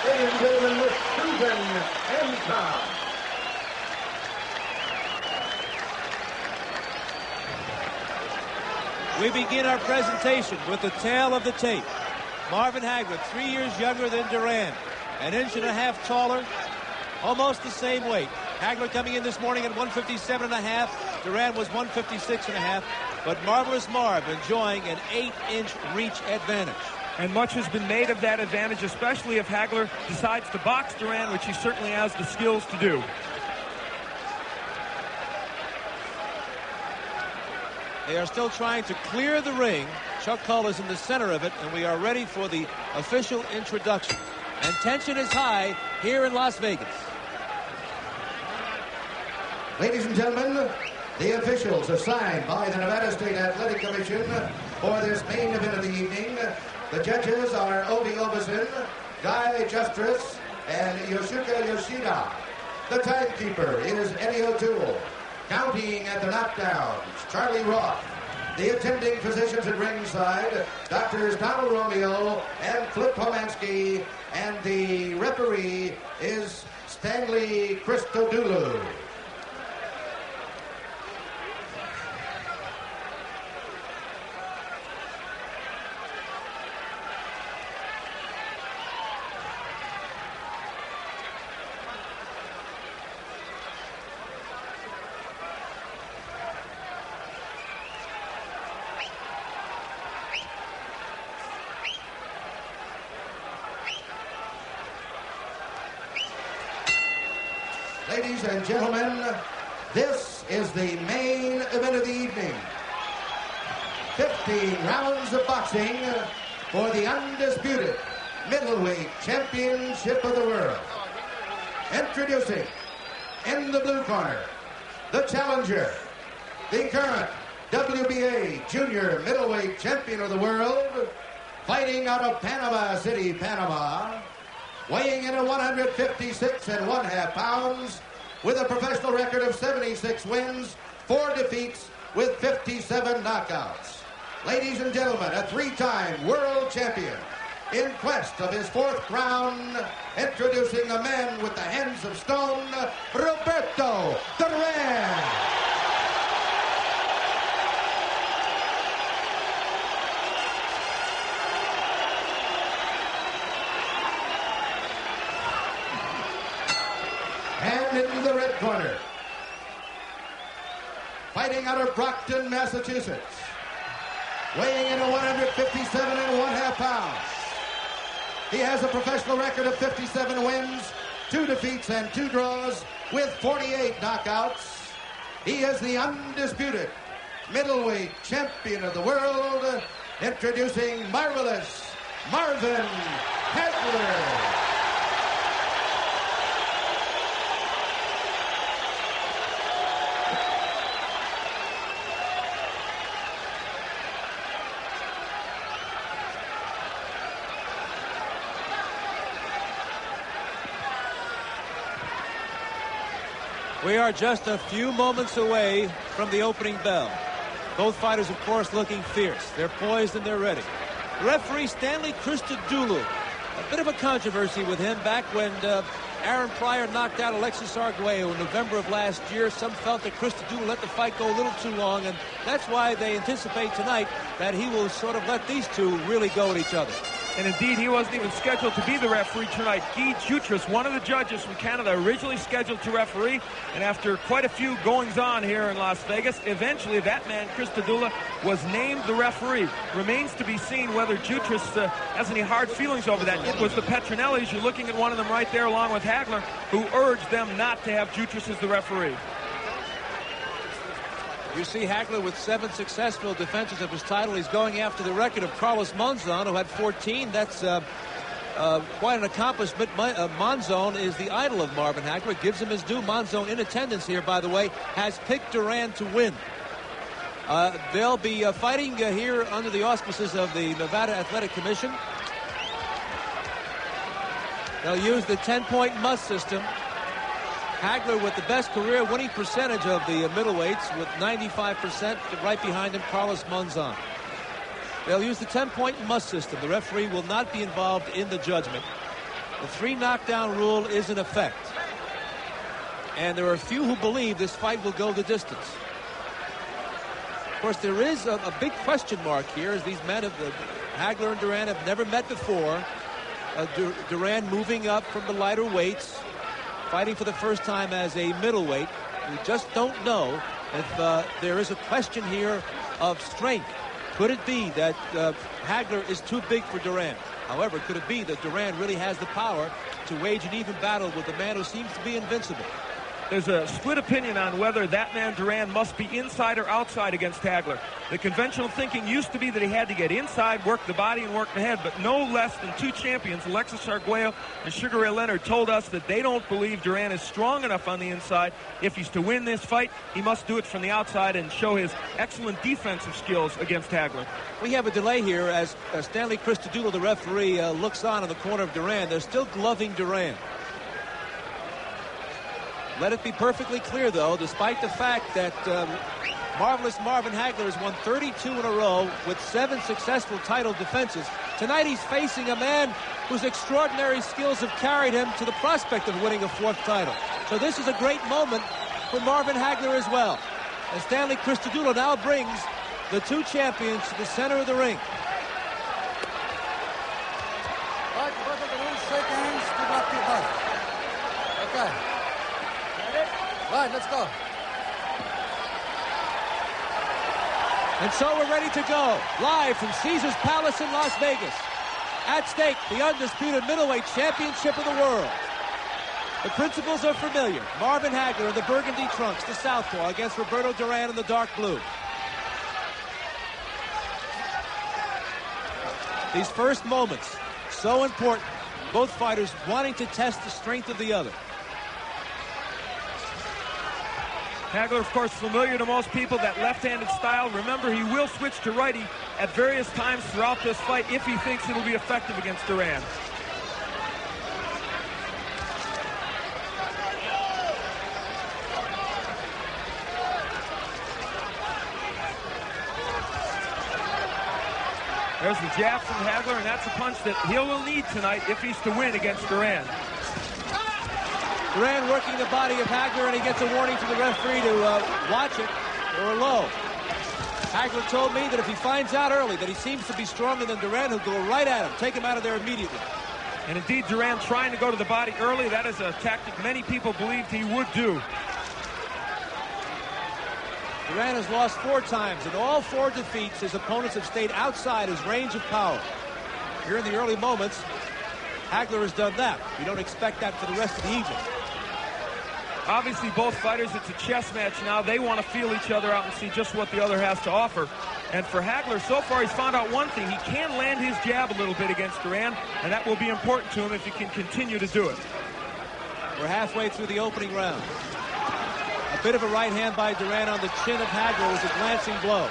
Ladies and gentlemen, Susan and Tom. We begin our presentation with the tale of the tape. Marvin Hagler, 3 years younger than Duran, an inch and a half taller, almost the same weight. Hagler coming in this morning at 157.5. Duran was 156.5. But Marvelous Marv enjoying an 8-inch reach advantage. And much has been made of that advantage, especially if Hagler decides to box Duran, which he certainly has the skills to do. They are still trying to clear the ring. Chuck Hull is in the center of it, and we are ready for the official introduction. And tension is high here in Las Vegas. Ladies and gentlemen, the officials assigned by the Nevada State Athletic Commission for this main event of the evening. The judges are Obi Obeson, Guy Justress, and Yoshika Yoshida. The timekeeper is Eddie O'Toole. Counting at the knockdowns, Charlie Roth. The attending physicians at ringside, Doctors Donald Romeo and Flip Pomansky. And the referee is Stanley Christodoulou. Ladies and gentlemen, this is the main event of the evening. 15 rounds of boxing for the undisputed middleweight championship of the world. Introducing, in the blue corner, the challenger, the current WBA junior middleweight champion of the world, fighting out of Panama City, Panama, weighing in at 156.5 pounds, with a professional record of 76 wins, 4 defeats, with 57 knockouts. Ladies and gentlemen, a 3-time world champion in quest of his 4th crown, introducing a man with the hands of stone, Roberto Duran. And in the red corner, fighting out of Brockton, Massachusetts, weighing in at 157.5 pounds. He has a professional record of 57 wins, 2 defeats, and 2 draws, with 48 knockouts. He is the undisputed middleweight champion of the world, introducing Marvelous Marvin Hagler. We are just a few moments away from the opening bell. Both fighters, of course, looking fierce. They're poised and they're ready. The referee, Stanley Christodoulou. A bit of a controversy with him back when Aaron Pryor knocked out Alexis Arguello in November of last year. Some felt that Christodoulou let the fight go a little too long, and that's why they anticipate tonight that he will sort of let these two really go at each other. And indeed, he wasn't even scheduled to be the referee tonight. Guy Jutras, one of the judges from Canada, originally scheduled to referee. And after quite a few goings-on here in Las Vegas, eventually that man, Christodoulou, was named the referee. Remains to be seen whether Jutras has any hard feelings over that. It was the Petronellis. You're looking at one of them right there along with Hagler, who urged them not to have Jutras as the referee. You see Hagler with 7 successful defenses of his title. He's going after the record of Carlos Monzon, who had 14. That's quite an accomplishment. Monzon is the idol of Marvin Hagler. Gives him his due. Monzon, in attendance here, by the way, has picked Duran to win. They'll be fighting here under the auspices of the Nevada Athletic Commission. They'll use the 10-point must system. Hagler with the best career winning percentage of the middleweights with 95%, right behind him, Carlos Monzon. They'll use the 10-point must system. The referee will not be involved in the judgment. The 3 knockdown rule is in effect. And there are a few who believe this fight will go the distance. Of course, there is a big question mark here, as these men, Hagler and Duran, have never met before. Duran moving up from the lighter weights, fighting for the first time as a middleweight. We just don't know if there is a question here of strength. Could it be that Hagler is too big for Duran? However, could it be that Duran really has the power to wage an even battle with a man who seems to be invincible? There's a split opinion on whether that man Duran must be inside or outside against Hagler. The conventional thinking used to be that he had to get inside, work the body, and work the head, but no less than 2 champions, Alexis Arguello and Sugar Ray Leonard, told us that they don't believe Duran is strong enough on the inside. If he's to win this fight, he must do it from the outside and show his excellent defensive skills against Hagler. We have a delay here as Stanley Christodoulou, the referee, looks on in the corner of Duran. They're still gloving Duran. Let it be perfectly clear, though, despite the fact that marvelous Marvin Hagler has won 32 in a row with 7 successful title defenses. Tonight he's facing a man whose extraordinary skills have carried him to the prospect of winning a 4th title. So this is a great moment for Marvin Hagler as well. And Stanley Christodoulou now brings the 2 champions to the center of the ring. Okay. Right, let's go. And so we're ready to go. Live from Caesars Palace in Las Vegas. At stake, the undisputed middleweight championship of the world. The principles are familiar. Marvin Hagler in the burgundy trunks, the southpaw, against Roberto Duran in the dark blue. These first moments, so important. Both fighters wanting to test the strength of the other. Hagler, of course, familiar to most people, that left-handed style. Remember, he will switch to righty at various times throughout this fight if he thinks it'll be effective against Duran. There's the jab from Hagler, and that's a punch that he will need tonight if he's to win against Duran. Duran working the body of Hagler, and he gets a warning from the referee to watch it or low. Hagler told me that if he finds out early that he seems to be stronger than Duran, he'll go right at him, take him out of there immediately. And indeed, Duran trying to go to the body early, that is a tactic many people believed he would do. Duran has lost 4 times. In all 4 defeats, his opponents have stayed outside his range of power. Here in the early moments, Hagler has done that. We don't expect that for the rest of the evening. Obviously, both fighters, it's a chess match now. They want to feel each other out and see just what the other has to offer. And for Hagler, so far, he's found out one thing. He can land his jab a little bit against Duran, and that will be important to him if he can continue to do it. We're halfway through the opening round. A bit of a right hand by Duran on the chin of Hagler was a glancing blow.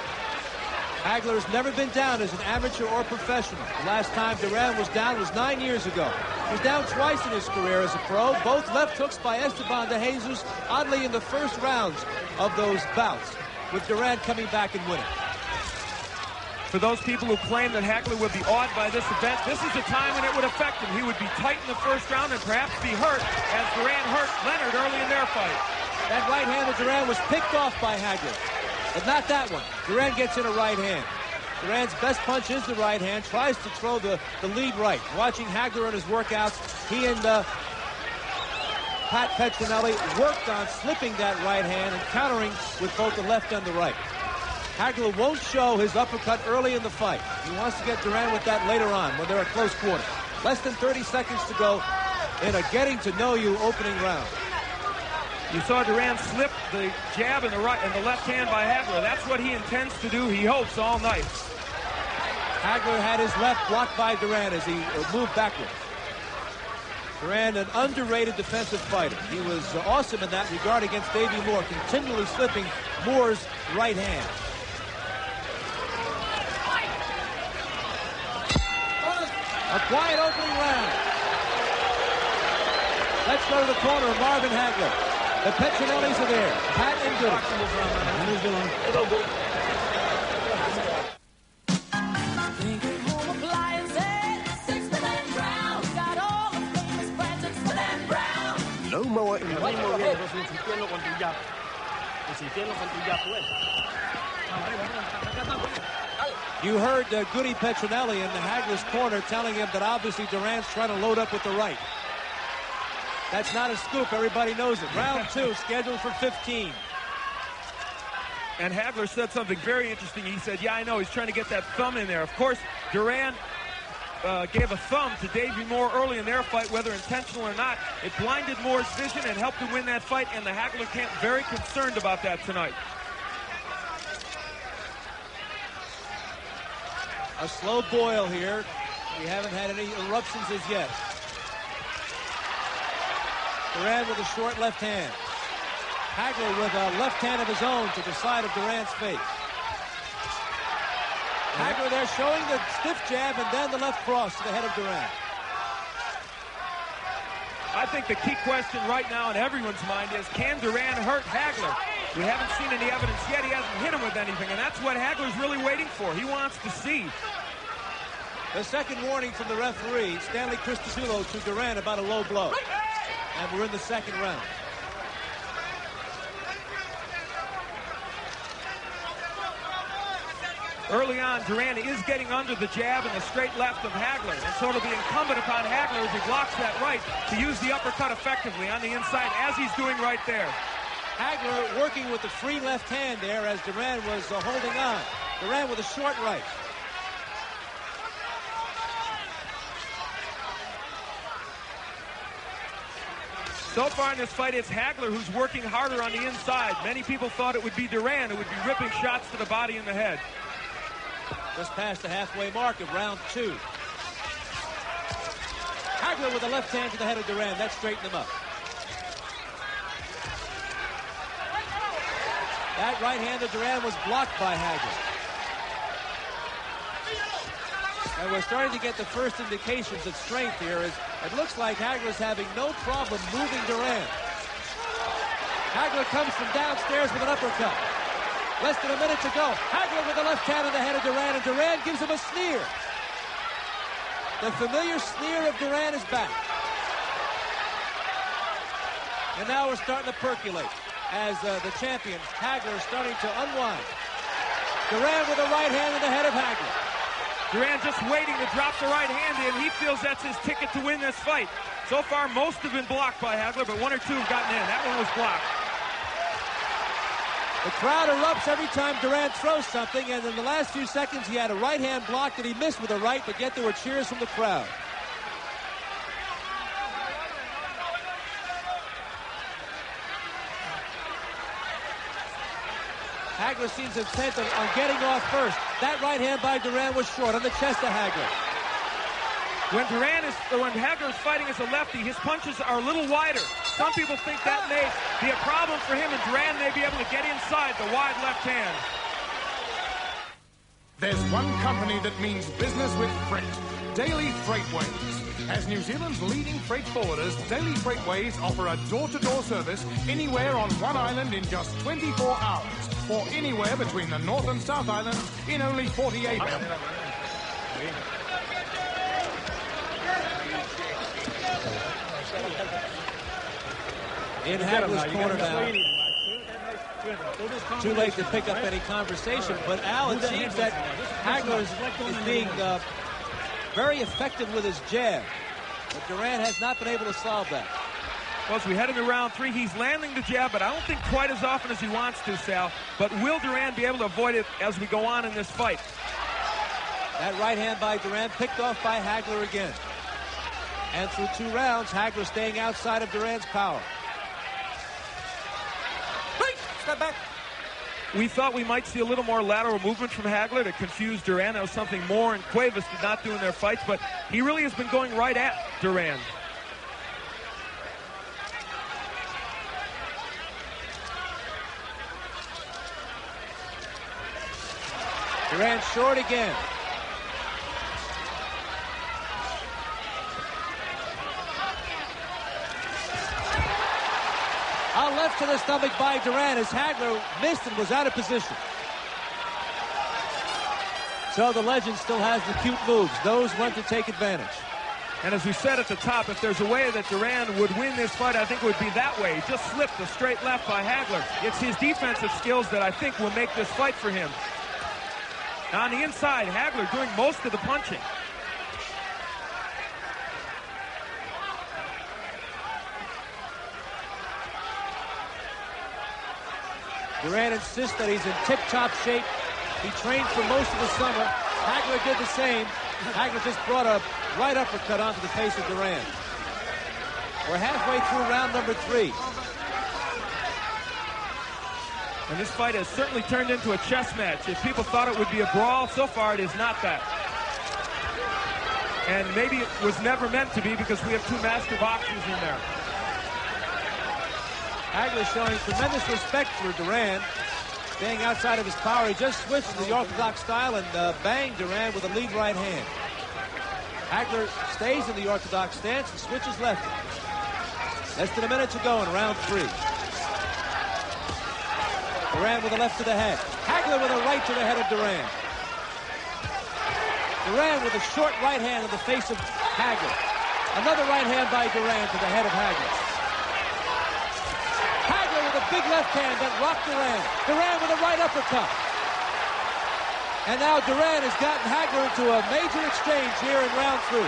Hagler has never been down as an amateur or professional. The last time Duran was down was 9 years ago. He was down twice in his career as a pro, both left hooks by Esteban de Jesus, oddly in the first rounds of those bouts, with Duran coming back and winning. For those people who claim that Hagler would be awed by this event, this is the time when it would affect him. He would be tight in the first round and perhaps be hurt, as Duran hurt Leonard early in their fight. That right hand of Duran was picked off by Hagler, but not that one. Duran gets in a right hand. Duran's best punch is the right hand, tries to throw the lead right. Watching Hagler in his workouts, he and Pat Petronelli worked on slipping that right hand and countering with both the left and the right. Hagler won't show his uppercut early in the fight. He wants to get Duran with that later on when they're at close quarters. Less than 30 seconds to go in a getting-to-know-you opening round. You saw Duran slip the jab in the right and the left hand by Hagler. That's what he intends to do, he hopes, all night. Hagler had his left blocked by Duran as he moved backwards. Duran, an underrated defensive fighter. He was awesome in that regard against Davey Moore, continually slipping Moore's right hand. A quiet opening round. Let's go to the corner of Marvin Hagler. The Petronellis are there. Pat and Dillon. Thinking home appliances, 6 million ground. Got all the famous mismo viene, sin sintiendo con tu jab. Y sintiendo con tu jab, pues. You heard Goody Petronelli in the Hagler's corner telling him that obviously Duran's trying to load up with the right. That's not a scoop. Everybody knows it. Round 2 scheduled for 15. And Hagler said something very interesting. He said, yeah, I know. He's trying to get that thumb in there. Of course, Duran gave a thumb to Davey Moore early in their fight, whether intentional or not. It blinded Moore's vision and helped him win that fight, and the Hagler camp very concerned about that tonight. A slow boil here. We haven't had any eruptions as yet. Duran with a short left hand. Hagler with a left hand of his own to the side of Duran's face. Hagler there showing the stiff jab and then the left cross to the head of Duran. I think the key question right now in everyone's mind is, can Duran hurt Hagler? We haven't seen any evidence yet. He hasn't hit him with anything, and that's what Hagler's really waiting for. He wants to see. The second warning from the referee, Stanley Cristodulo to Duran about a low blow. And we're in the second round. Early on, Duran is getting under the jab and the straight left of Hagler, and so it'll be incumbent upon Hagler as he blocks that right to use the uppercut effectively on the inside, as he's doing right there. Hagler working with the free left hand there as Duran was holding on. Duran with a short right. So far in this fight, it's Hagler who's working harder on the inside. Many people thought it would be Duran who would be ripping shots to the body and the head. Just past the halfway mark of round 2. Hagler with a left hand to the head of Duran. That straightened him up. That right hand of Duran was blocked by Hagler. And we're starting to get the first indications of strength here as it looks like Hagler's having no problem moving Duran. Hagler comes from downstairs with an uppercut. Less than a minute to go. Hagler with the left hand on the head of Duran, and Duran gives him a sneer. The familiar sneer of Duran is back. And now we're starting to percolate as the champion, Hagler, is starting to unwind. Duran with the right hand on the head of Hagler. Duran just waiting to drop the right hand in. He feels that's his ticket to win this fight. So far, most have been blocked by Hagler, but one or two have gotten in. That one was blocked. The crowd erupts every time Duran throws something, and in the last few seconds, he had a right hand block that he missed with a right, but yet there were cheers from the crowd. Hagler seems intent on getting off first. That right hand by Duran was short on the chest of Hagler. When Hagler is fighting as a lefty, his punches are a little wider. Some people think that may be a problem for him, and Duran may be able to get inside the wide left hand. There's one company that means business with freight, Daily Freightways. As New Zealand's leading freight forwarders, Daily Freightways offer a door-to-door service anywhere on one island in just 24 hours, or anywhere between the North and South Islands in only 48 hours. In Hagler's corner now. Too late to pick up any conversation, but Al, it seems that Hagler is being very effective with his jab, but Duran has not been able to solve that. Well, as we head into round 3, he's landing the jab, but I don't think quite as often as he wants to, Sal. But will Duran be able to avoid it as we go on in this fight? That right hand by Duran picked off by Hagler again. And through 2 rounds, Hagler staying outside of Duran's power. Step back. We thought we might see a little more lateral movement from Hagler to confuse Duran. That was something Moore and Cuevas did not do in their fights, but he really has been going right at Duran. Duran short again. A left to the stomach by Duran as Hagler missed and was out of position. So the legend still has the cute moves, knows when to take advantage. And as we said at the top, if there's a way that Duran would win this fight, I think it would be that way. He just slipped a straight left by Hagler. It's his defensive skills that I think will make this fight for him. Now on the inside, Hagler doing most of the punching. Duran insists that he's in tip-top shape. He trained for most of the summer. Hagler did the same. Hagler just brought a right uppercut onto the face of Duran. We're halfway through round number 3. And this fight has certainly turned into a chess match. If people thought it would be a brawl, so far it is not that. And maybe it was never meant to be because we have 2 master boxers in there. Hagler showing tremendous respect for Duran, staying outside of his power. He just switched to the orthodox style and banged Duran with a lead right hand. Hagler stays in the orthodox stance and switches lefty. Less than a minute to go in round 3. Duran with a left to the head. Hagler with a right to the head of Duran. Duran with a short right hand in the face of Hagler. Another right hand by Duran to the head of Hagler. Hagler with a big left hand that rocked Duran. Duran with a right uppercut. And now Duran has gotten Hagler into a major exchange here in round 3.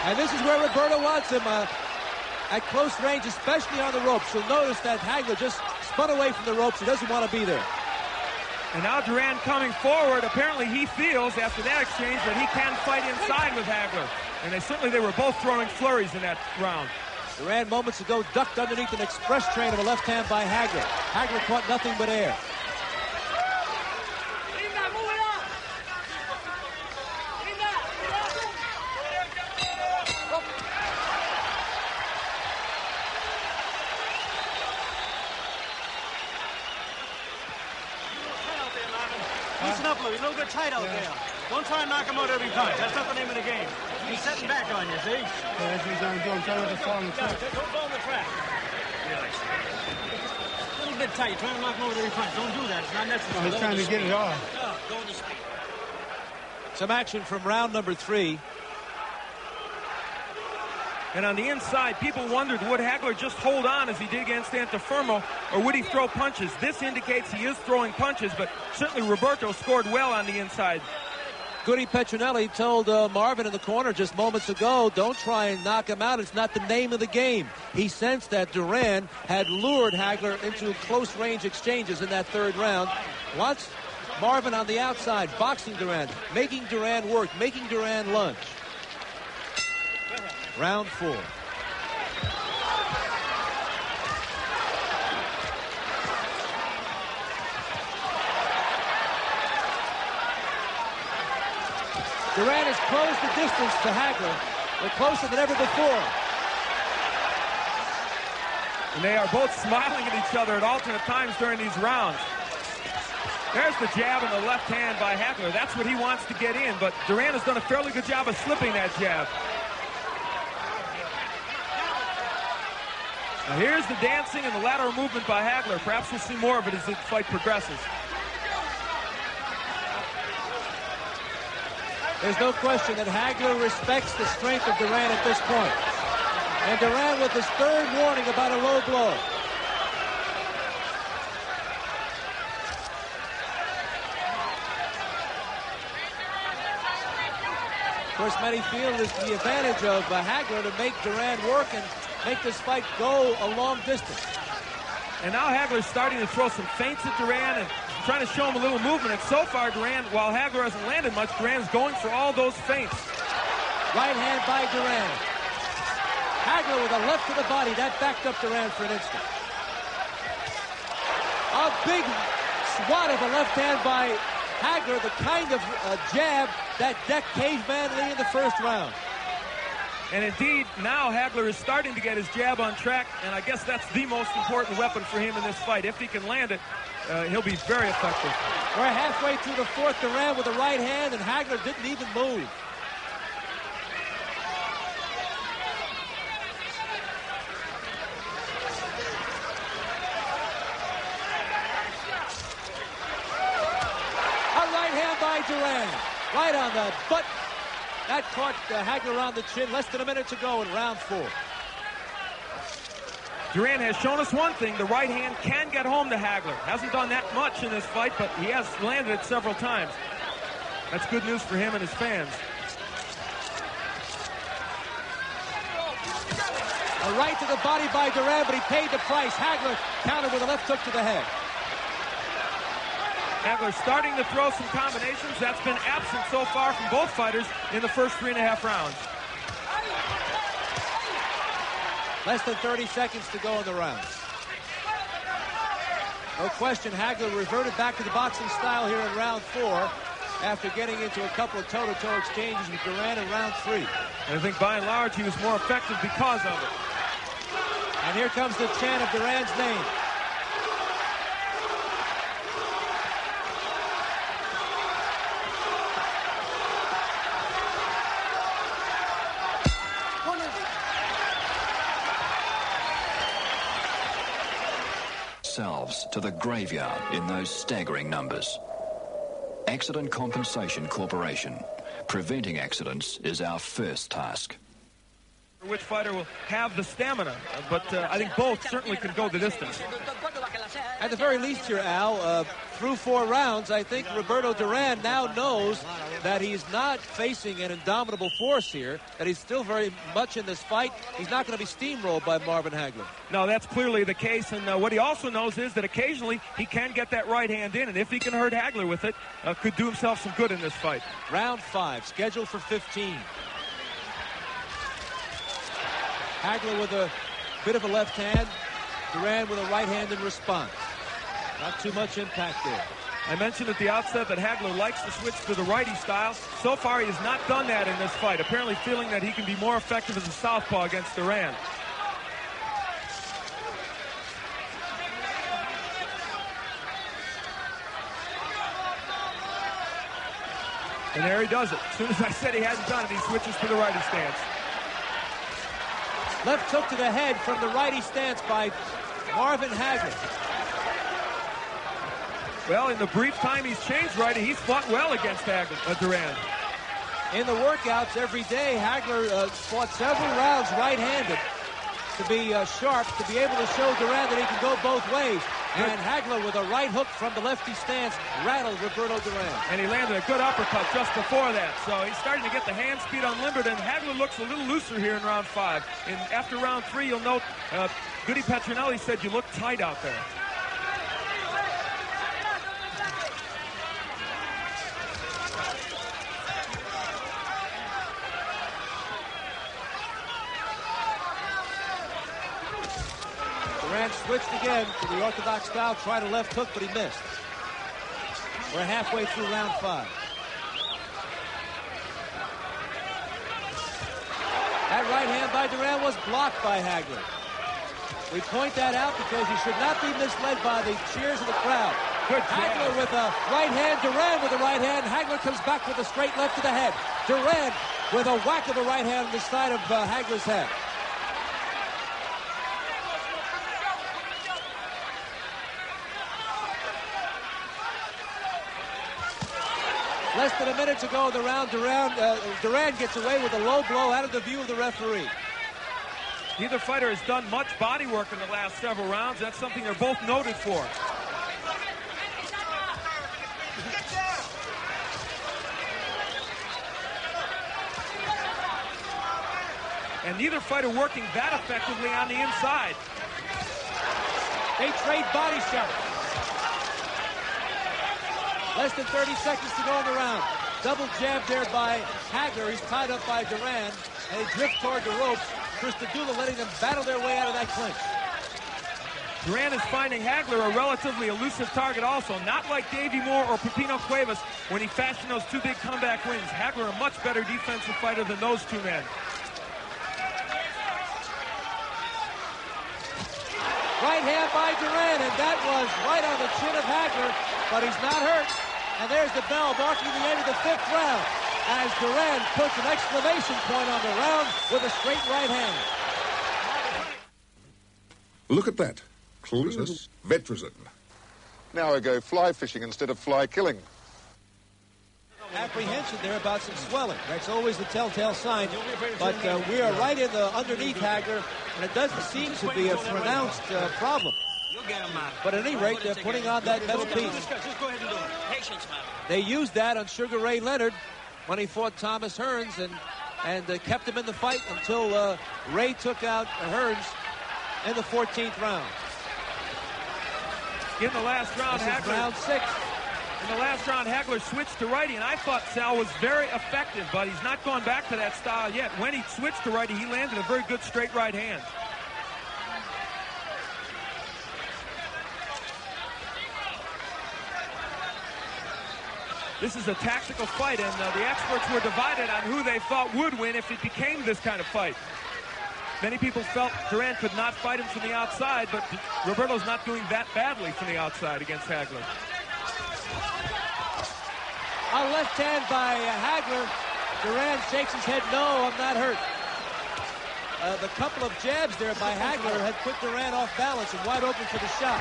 And this is where Roberto wants him at close range, especially on the ropes. You'll notice that Hagler just spun away from the ropes. He doesn't want to be there. And now Duran coming forward. Apparently he feels after that exchange that he can fight inside with Hagler. And they were both throwing flurries in that round. Duran moments ago ducked underneath an express train of a left hand by Hagler. Hagler caught nothing but air. Listen up, Lou. You're a little bit tight out there. Don't try and knock him out every punch. That's not the name of the game. He's setting back on you, see? Yeah, that's what he's trying to do. I'm trying to just fall on the track. Don't fall on the track. A little bit tight. You're trying to knock him over every punch. Don't do that. It's not necessary. He's trying to get it off. Go with the speed. Some action from round number 3. And on the inside, people wondered, would Hagler just hold on as he did against Antifermo, or would he throw punches? This indicates he is throwing punches, but certainly Roberto scored well on the inside. Goody Petronelli told Marvin in the corner just moments ago, don't try and knock him out. It's not the name of the game. He sensed that Duran had lured Hagler into close range exchanges in that 3rd round. Wants Marvin on the outside, boxing Duran, making Duran work, making Duran lunge. Round 4. Duran has closed the distance to Hagler. They're closer than ever before. And they are both smiling at each other at alternate times during these rounds. There's the jab and the left hand by Hagler. That's what he wants to get in, but Duran has done a fairly good job of slipping that jab. Now here's the dancing and the lateral movement by Hagler. Perhaps we'll see more of it as the fight progresses. There's no question that Hagler respects the strength of Duran at this point. And Duran with his 3rd warning about a low blow. Of course, many feel it is the advantage of Hagler to make Duran work and make this fight go a long distance. And now Hagler's starting to throw some feints at Duran and trying to show him a little movement. And so far, Duran, while Hagler hasn't landed much, Duran's going for all those feints. Right hand by Duran. Hagler with a left to the body. That backed up Duran for an instant. A big swat of a left hand by Hagler, the kind of jab that decked Caveman Lee in the 1st round. And indeed, now Hagler is starting to get his jab on track, and I guess that's the most important weapon for him in this fight. If he can land it, he'll be very effective. We're halfway through the 4th. Duran with a right hand, and Hagler didn't even move. A right hand by Duran. Right on the butt That caught Hagler on the chin. Less than a minute to go in round 4. Duran has shown us one thing. The right hand can get home to Hagler. Hasn't done that much in this fight, but he has landed it several times. That's good news for him and his fans. A right to the body by Duran, but he paid the price. Hagler countered with a left hook to the head. Hagler starting to throw some combinations. That's been absent so far from both fighters in the first 3.5 rounds. Less than 30 seconds to go in the round. No question, Hagler reverted back to the boxing style here in round 4 after getting into a couple of toe-to-toe exchanges with Duran in round 3. And I think by and large he was more effective because of it. And here comes the chant of Duran's name. Selves to the graveyard in those staggering numbers. Accident Compensation Corporation. Preventing accidents is our first task. Which fighter will have the stamina, but I think both certainly can go the distance. At the very least here, Al, through 4 rounds, I think Roberto Duran now knows that he's not facing an indomitable force here, that he's still very much in this fight. He's not going to be steamrolled by Marvin Hagler. No, that's clearly the case, and what he also knows is that occasionally he can get that right hand in, and if he can hurt Hagler with it, could do himself some good in this fight. Round 5, scheduled for 15. Hagler with a bit of a left hand, Duran with a right hand in response. Not too much impact there. I mentioned at the outset that Hagler likes to switch to the righty style. So far, he has not done that in this fight, apparently feeling that he can be more effective as a southpaw against Duran. And there he does it. As soon as I said he hadn't done it, he switches to the righty stance. Left hook to the head from the righty stance by Marvin Hagler. Well, in the brief time he's changed righty, he's fought well against Duran. In the workouts every day, Hagler fought several rounds right-handed to be sharp, to be able to show Duran that he can go both ways. And Hagler with a right hook from the lefty stance rattled Roberto Duran. And he landed a good uppercut just before that. So he's starting to get the hand speed unlimbered, and Hagler looks a little looser here in round 5. And after round 3, you'll note Goody Petronelli said you look tight out there. Duran switched again to the orthodox style, tried a left hook, but he missed. We're halfway through round 5. That right hand by Duran was blocked by Hagler. We point that out because you should not be misled by the cheers of the crowd. Hagler with a right hand, Duran with a right hand. Hagler comes back with a straight left to the head. Duran with a whack of a right hand on the side of Hagler's head. Less than a minute to go in the round. Duran gets away with a low blow out of the view of the referee. Neither fighter has done much body work in the last several rounds. That's something they're both noted for. And neither fighter working that effectively on the inside. They trade body shots. Less than 30 seconds to go in the round. Double jab there by Hagler. He's tied up by Duran. And they drift toward the ropes. Christodoulou letting them battle their way out of that clinch. Duran is finding Hagler a relatively elusive target also. Not like Davey Moore or Pepino Cuevas when he fashioned those 2 big comeback wins. Hagler a much better defensive fighter than those 2 men. Right hand by Duran, and that was right on the chin of Hagler, but he's not hurt. And there's the bell marking the end of the 5th round as Duran puts an exclamation point on the round with a straight right hand. Look at that. Clueless veteran. Now I go fly fishing instead of fly killing. apprehension there about some swelling. That's always the telltale sign. But we are right in the underneath Hagler, and it doesn't seem to be a pronounced problem. But at any rate, they're putting on that metal piece. Just go ahead and do it. Patience, man. They used that on Sugar Ray Leonard when he fought Thomas Hearns and kept him in the fight until Ray took out Hearns in the 14th round. In the last round, Hagler, round 6. In the last round, Hagler switched to righty, and I thought Sal was very effective, but he's not gone back to that style yet. When he switched to righty, he landed a very good straight right hand. This is a tactical fight, and the experts were divided on who they thought would win if it became this kind of fight. Many people felt Duran could not fight him from the outside, but Roberto's not doing that badly from the outside against Hagler. A left hand by Hagler. Duran shakes his head, no, I'm not hurt. The couple of jabs there by Hagler had put Duran off balance and wide open for the shot.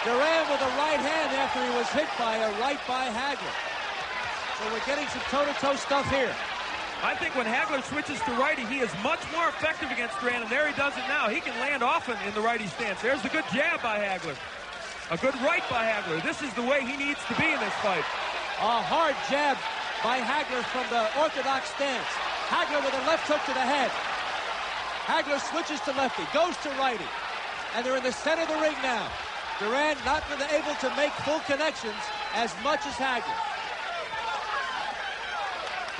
Duran with a right hand after he was hit by a right by Hagler. So we're getting some toe-to-toe stuff here. I think when Hagler switches to righty, he is much more effective against Duran, and there he does it now. He can land often in the righty stance. There's the good jab by Hagler. A good right by Hagler. This is the way he needs to be in this fight. A hard jab by Hagler from the orthodox stance. Hagler with a left hook to the head. Hagler switches to lefty, goes to righty. And they're in the center of the ring now. Duran not able to make full connections as much as Hagler.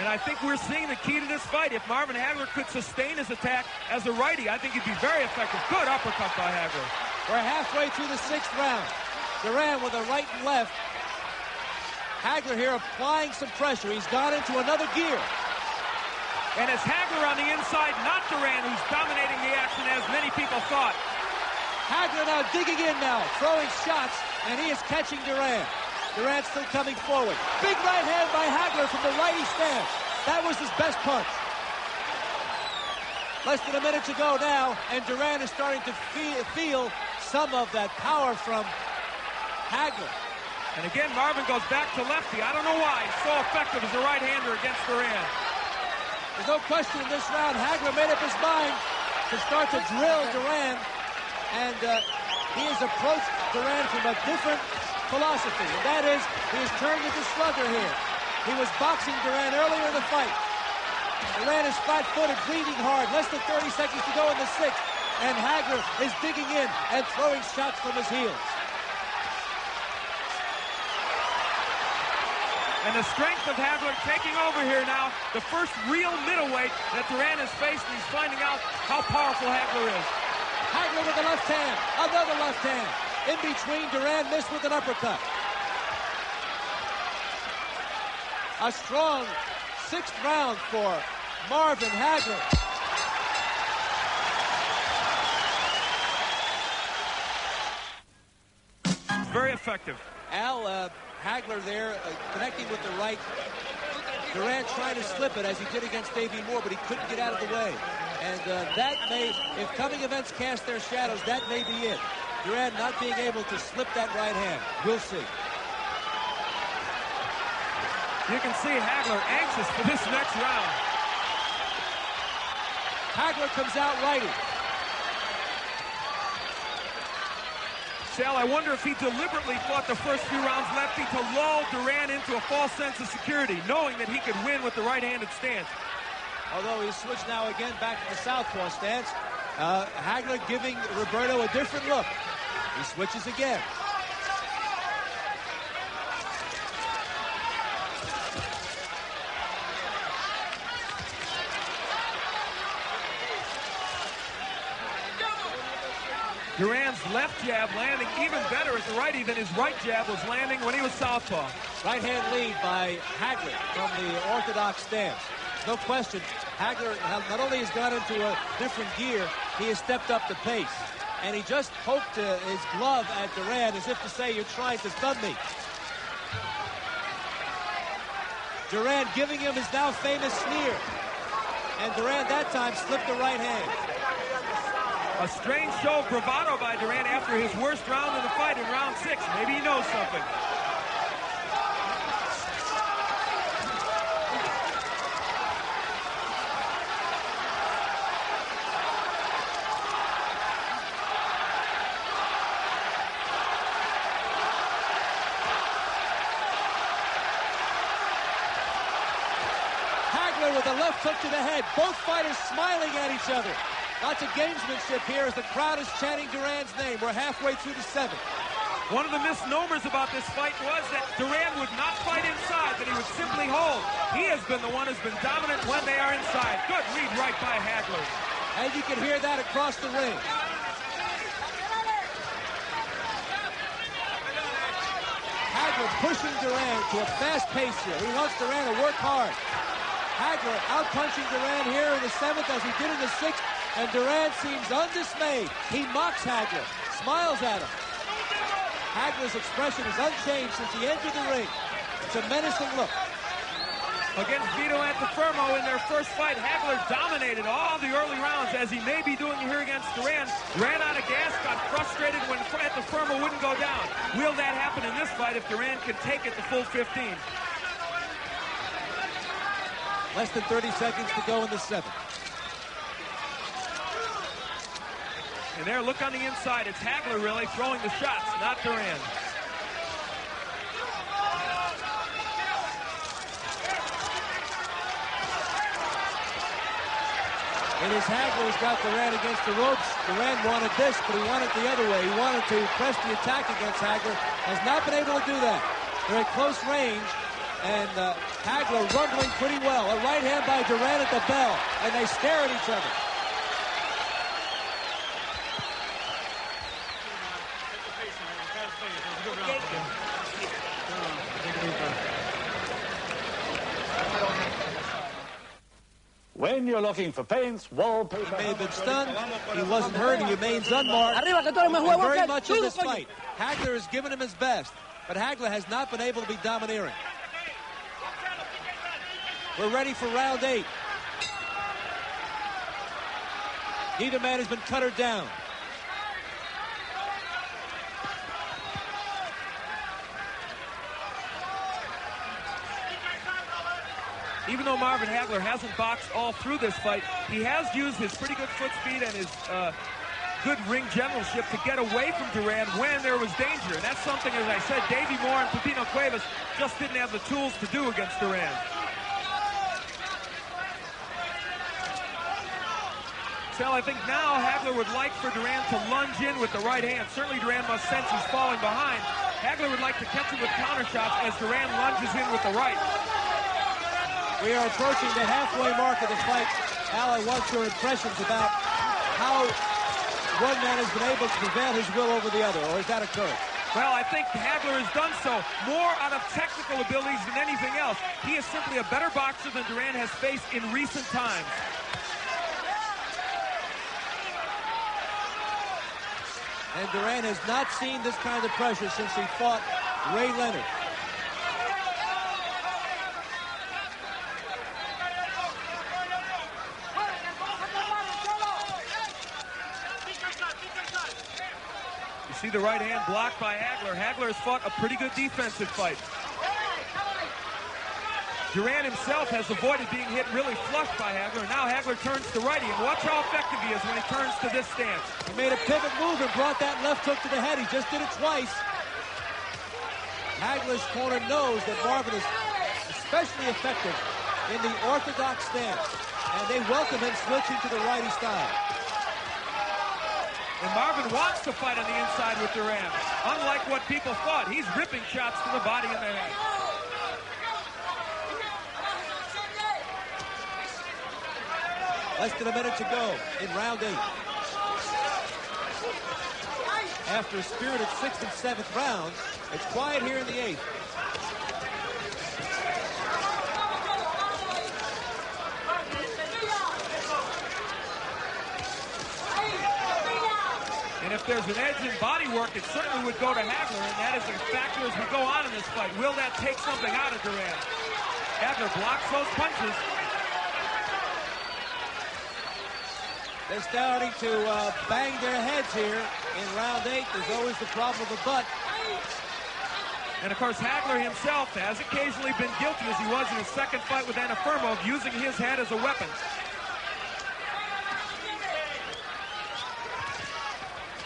And I think we're seeing the key to this fight. If Marvin Hagler could sustain his attack as a righty, I think he'd be very effective. Good uppercut by Hagler. We're halfway through the 6th round. Duran with a right and left. Hagler here applying some pressure. He's gone into another gear. And it's Hagler on the inside, not Duran, who's dominating the action as many people thought. Hagler now digging in now, throwing shots, and he is catching Duran. Duran still coming forward. Big right hand by Hagler from the righty stance. That was his best punch. Less than a minute to go now, and Duran is starting to feel some of that power from Hagler. And again, Marvin goes back to lefty. I don't know why he's so effective as a right-hander against Duran. There's no question in this round, Hagler made up his mind to start to drill Duran. And he has approached Duran from a different philosophy, and that is he has turned into slugger here. He was boxing Duran earlier in the fight. Duran is flat-footed, bleeding hard, less than 30 seconds to go in the 6th, and Hagler is digging in and throwing shots from his heels. And the strength of Hagler taking over here now, the first real middleweight that Duran has faced, and he's finding out how powerful Hagler is. Hagler with the left hand, another left hand. In between, Duran missed with an uppercut. A strong 6th round for Marvin Hagler. Very effective. Al, Hagler there connecting with the right. Duran trying to slip it as he did against Davey Moore, but he couldn't get out of the way. And that may, if coming events cast their shadows, that may be it. Duran not being able to slip that right hand. We'll see. You can see Hagler anxious for this next round. Hagler comes out righty. Sal, I wonder if he deliberately fought the first few rounds lefty to lull Duran into a false sense of security, knowing that he could win with the right-handed stance. Although he's switched now again back to the southpaw stance. Hagler giving Roberto a different look. He switches again. Duran's left jab landing even better as a righty than his right jab was landing when he was southpaw. Right hand lead by Hagler from the orthodox stance. No question, Hagler not only has gone into a different gear, he has stepped up the pace. And he just poked his glove at Duran as if to say, you're trying to stun me. Duran giving him his now famous sneer. And Duran that time slipped the right hand. A strange show of bravado by Duran after his worst round in the fight in round 6. Maybe he knows something. left hook to the head. Both fighters smiling at each other. Lots of gamesmanship here as the crowd is chanting Duran's name. We're halfway through the 7th. One of the misnomers about this fight was that Duran would not fight inside, that he would simply hold. He has been the one who's been dominant when they are inside. Good read right by Hagler. And you can hear that across the ring. Hagler pushing Duran to a fast pace here. He wants Duran to work hard. Hagler out-punching Duran here in the 7th as he did in the 6th, and Duran seems undismayed. He mocks Hagler, smiles at him. Hagler's expression is unchanged since he entered the ring. It's a menacing look. Against Vito Antuofermo in their first fight, Hagler dominated all the early rounds, as he may be doing here against Duran. Ran out of gas, got frustrated when Antuofermo wouldn't go down. Will that happen in this fight if Duran can take it the full 15? Less than 30 seconds to go in the 7th. And there, look on the inside. It's Hagler really throwing the shots, not Duran. It is Hagler who's got Duran against the ropes. Duran wanted this, but he wanted the other way. He wanted to press the attack against Hagler. Has not been able to do that. They're at close range, and Hagler rumbling pretty well. A right hand by Duran at the bell, and they stare at each other. When you're looking for paints, wallpaper... He may have been stunned. He wasn't hurt. He remains unmarked. Very much in this fight. Hagler has given him his best, but Hagler has not been able to be domineering. We're ready for round 8. Neither man has been cuttered down. Even though Marvin Hagler hasn't boxed all through this fight, he has used his pretty good foot speed and his good ring generalship to get away from Duran when there was danger. And that's something, as I said, Davey Moore and Pepino Cuevas just didn't have the tools to do against Duran. So I think now Hagler would like for Duran to lunge in with the right hand. Certainly Duran must sense he's falling behind. Hagler would like to catch him with counter shots as Duran lunges in with the right. We are approaching the halfway mark of the fight. Al, I want your impressions about how one man has been able to prevail his will over the other, or has that occurred? Well, I think Hagler has done so more out of technical abilities than anything else. He is simply a better boxer than Duran has faced in recent times. And Duran has not seen this kind of pressure since he fought Ray Leonard. See the right hand blocked by Hagler. Hagler has fought a pretty good defensive fight. Duran himself has avoided being hit really flush by Hagler. Now Hagler turns to righty, and watch how effective he is when he turns to this stance. He made a pivot move and brought that left hook to the head. He just did it twice. Hagler's corner knows that Marvin is especially effective in the orthodox stance, and they welcome him switching to the righty style. And Marvin wants to fight on the inside with Duran. Unlike what people thought, he's ripping shots to the body and the head. Less than a minute to go in round 8. After a spirited 6th and 7th rounds, it's quiet here in the 8th. And if there's an edge in body work, it certainly would go to Hagler, and that is a factor as we go on in this fight. Will that take something out of Duran? Hagler blocks those punches. They're starting to bang their heads here in round 8. There's always the problem of the butt. And of course, Hagler himself has occasionally been guilty, as he was in his second fight with Antuofermo, of using his head as a weapon.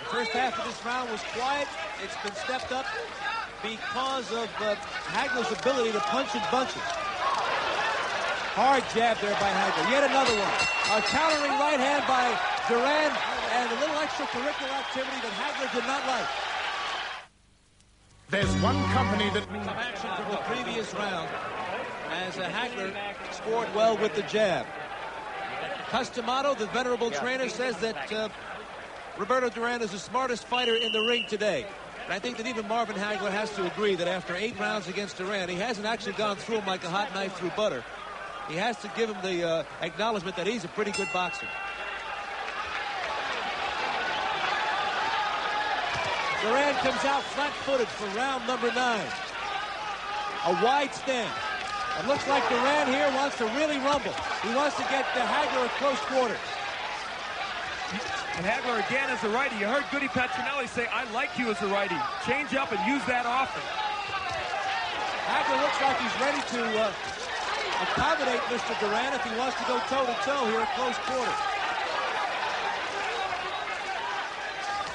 First half of this round was quiet. It's been stepped up because of Hagler's ability to punch in bunches. Hard jab there by Hagler. Yet another one. A countering right hand by Duran, and a little extracurricular activity that Hagler did not like. There's one company that... Some action from the previous round as Hagler scored well with the jab. Customato, the venerable trainer, says that Roberto Duran is the smartest fighter in the ring today. And I think that even Marvin Hagler has to agree that after 8 rounds against Duran, he hasn't actually gone through him like a hot knife through butter. He has to give him the acknowledgement that he's a pretty good boxer. Duran comes out flat-footed for round number 9. A wide stance. It looks like Duran here wants to really rumble. He wants to get Hagler at close quarters. And Hagler again as a righty. You heard Goody Petronelli say, I like you as a righty. Change up and use that often. Hagler looks like he's ready to accommodate Mr. Duran if he wants to go toe-to-toe here at close quarters.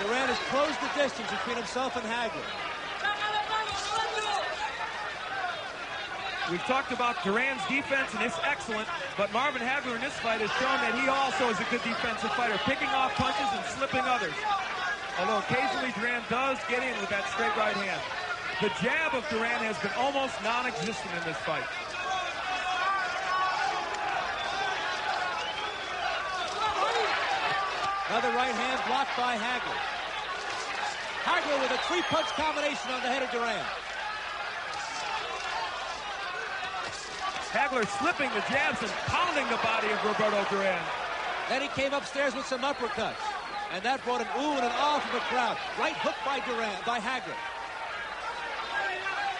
Duran has closed the distance between himself and Hagler. We've talked about Duran's defense, and it's excellent, but Marvin Hagler in this fight has shown that he also is a good defensive fighter, picking off punches and slipping others. Although occasionally Duran does get in with that straight right hand. The jab of Duran has been almost non-existent in this fight. Another right hand blocked by Hagler. Hagler with a 3-punch combination on the head of Duran. Hagler slipping the jabs and pounding the body of Roberto Duran. Then he came upstairs with some uppercuts. And that brought an ooh and an ah from the crowd. Right hook by Hagler.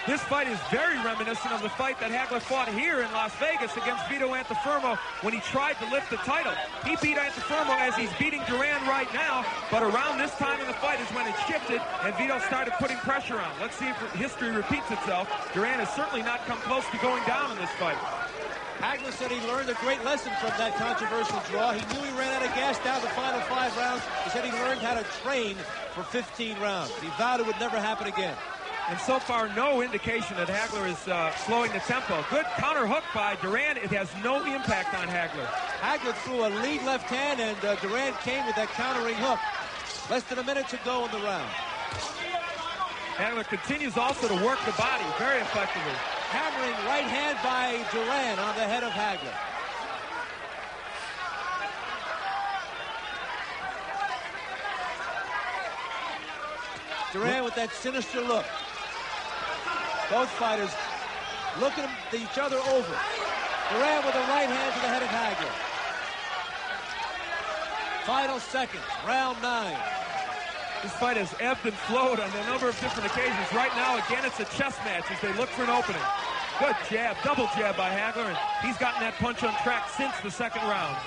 This fight is very reminiscent of the fight that Hagler fought here in Las Vegas against Vito Antuofermo when he tried to lift the title. He beat Antuofermo as he's beating Duran right now, but around this time in the fight is when it shifted and Vito started putting pressure on. Let's see if history repeats itself. Duran has certainly not come close to going down in this fight. Hagler said he learned a great lesson from that controversial draw. He knew he ran out of gas down the final 5 rounds. He said he learned how to train for 15 rounds. He vowed it would never happen again. And so far, no indication that Hagler is slowing the tempo. Good counter hook by Duran. It has no impact on Hagler. Hagler threw a lead left hand, and Duran came with that countering hook. Less than a minute to go in the round. Hagler continues also to work the body very effectively. Hammering right hand by Duran on the head of Hagler. Duran with that sinister look. Both fighters looking at each other over. Duran with a right hand to the head of Hagler. Final seconds, round 9. This fight has ebbed and flowed on a number of different occasions. Right now, again, it's a chess match as they look for an opening. Good jab, double jab by Hagler, and he's gotten that punch on track since the 2nd round.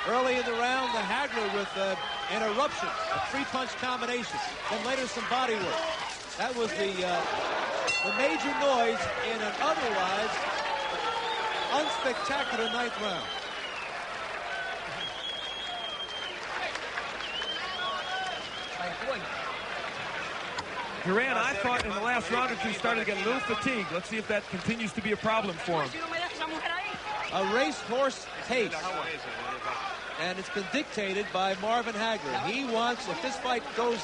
Early in the round, the Hagler with an eruption, a 3-punch combination, then later some body work. That was the major noise in an otherwise unspectacular 9th round. Duran, I thought in the last round or two, started to get a little fatigued. Let's see if that continues to be a problem for him. A racehorse pace. And it's been dictated by Marvin Hagler. He wants, if this fight goes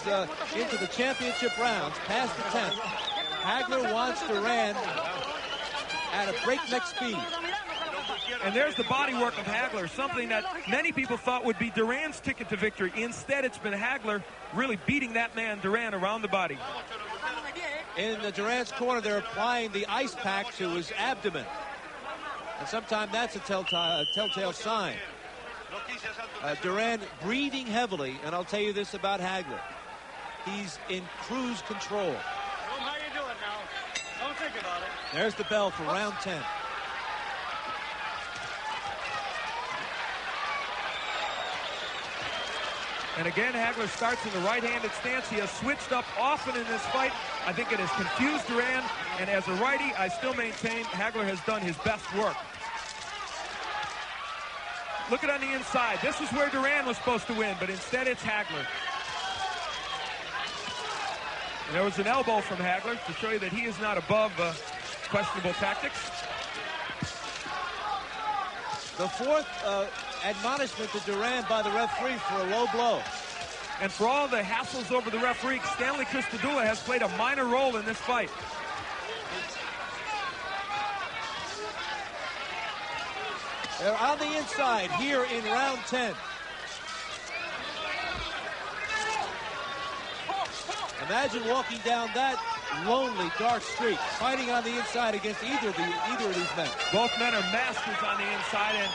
into the championship rounds, past the 10th, Hagler wants Duran at a breakneck speed. And there's the body work of Hagler, something that many people thought would be Duran's ticket to victory. Instead, it's been Hagler really beating that man, Duran, around the body. In the Duran's corner, they're applying the ice pack to his abdomen. And sometimes that's a telltale sign. Duran breathing heavily, and I'll tell you this about Hagler. He's in cruise control. How you do it now? Don't think about it. There's the bell for round 10. And again, Hagler starts in the right-handed stance. He has switched up often in this fight. I think it has confused Duran, and as a righty, I still maintain Hagler has done his best work. Look at on the inside. This is where Duran was supposed to win, but instead it's Hagler. And there was an elbow from Hagler to show you that he is not above questionable tactics. The fourth admonishment to Duran by the referee for a low blow. And for all the hassles over the referee, Stanley Christodoulou has played a minor role in this fight. They're on the inside here in round 10. Imagine walking down that lonely, dark street, fighting on the inside against either of these men. Both men are masters on the inside, and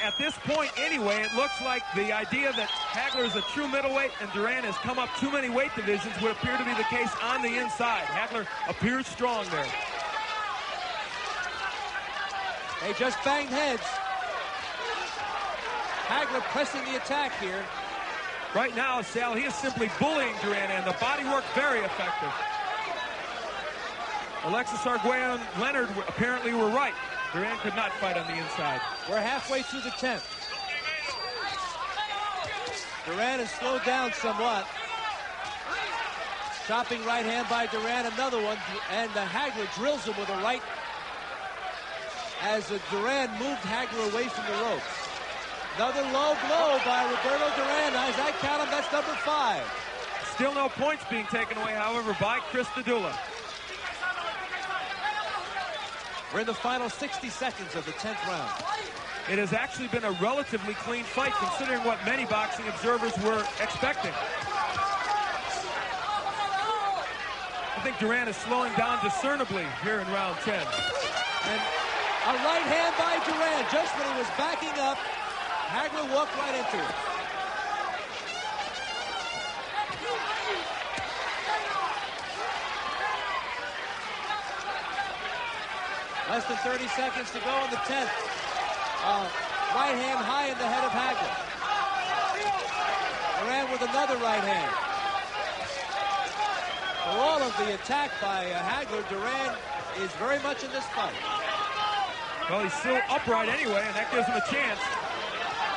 at this point anyway, it looks like the idea that Hagler is a true middleweight and Duran has come up too many weight divisions would appear to be the case on the inside. Hagler appears strong there. They just banged heads. Hagler pressing the attack here. Right now, Sal, he is simply bullying Duran, and the body work very effective. Alexis Arguello and Leonard apparently were right. Duran could not fight on the inside. We're halfway through the 10th. Duran has slowed down somewhat. Chopping right hand by Duran, another one, and Hagler drills him with a right as Duran moved Hagler away from the ropes. Another low blow by Roberto Duran. As I count him, that's number 5. Still no points being taken away, however, by Christodoulou. We're in the final 60 seconds of the 10th round. It has actually been a relatively clean fight, considering what many boxing observers were expecting. I think Duran is slowing down discernibly here in round 10. And a right hand by Duran. Just when he was backing up, Hagler walked right into it. Less than 30 seconds to go in the 10th. Right hand high in the head of Hagler. Duran with another right hand. For all of the attack by Hagler, Duran is very much in this fight. Well, he's still upright anyway, and that gives him a chance.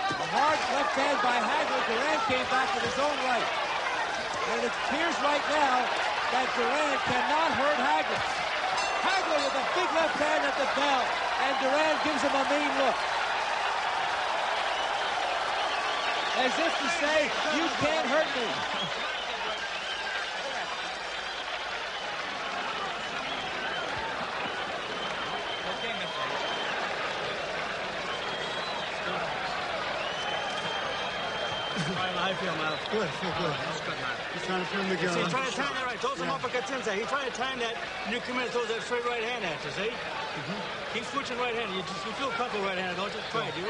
A hard left hand by Hagler. Duran came back with his own right. And it appears right now that Duran cannot hurt Hagler. Hagler with a big left hand at the bell, and Duran gives him a mean look. As if to say, you can't hurt me. How you feel, Miles? Good, feel good. That's good, man. He's trying to put him together. He's trying to time that right. Throw some uppercuts inside. He's trying to time that, and you come in and throw that straight right hand at you, see? Keep switching right hand. You feel comfortable right hand, don't you? Try it, dude.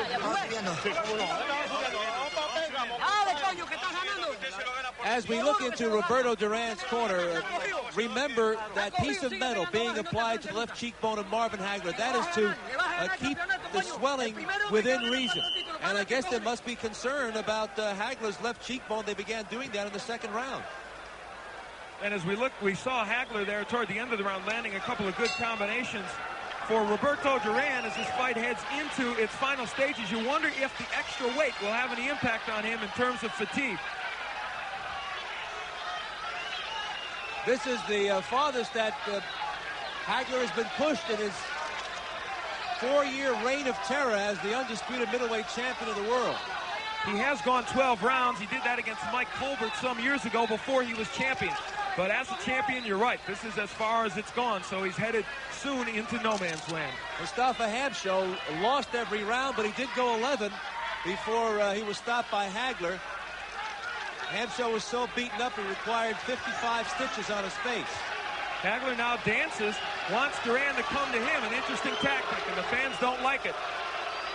As we look into Roberto Duran's corner, remember that piece of metal being applied to the left cheekbone of Marvin Hagler. That is to keep the swelling within reason. And I guess there must be concern about Hagler's left cheekbone. They began doing that in the second round. And as we look, we saw Hagler there toward the end of the round landing a couple of good combinations. For Roberto Duran, as this fight heads into its final stages, you wonder if the extra weight will have any impact on him in terms of fatigue. This is the farthest that Hagler has been pushed in his 4-year reign of terror as the undisputed middleweight champion of the world. He has gone 12 rounds. He did that against Mike Colbert some years ago before he was champion. But as a champion, you're right. This is as far as it's gone, so he's headed soon into no man's land. Mustafa Hamsho lost every round, but he did go 11 before he was stopped by Hagler. Hamsho was so beaten up he required 55 stitches on his face. Hagler now dances, wants Duran to come to him, an interesting tactic, and the fans don't like it.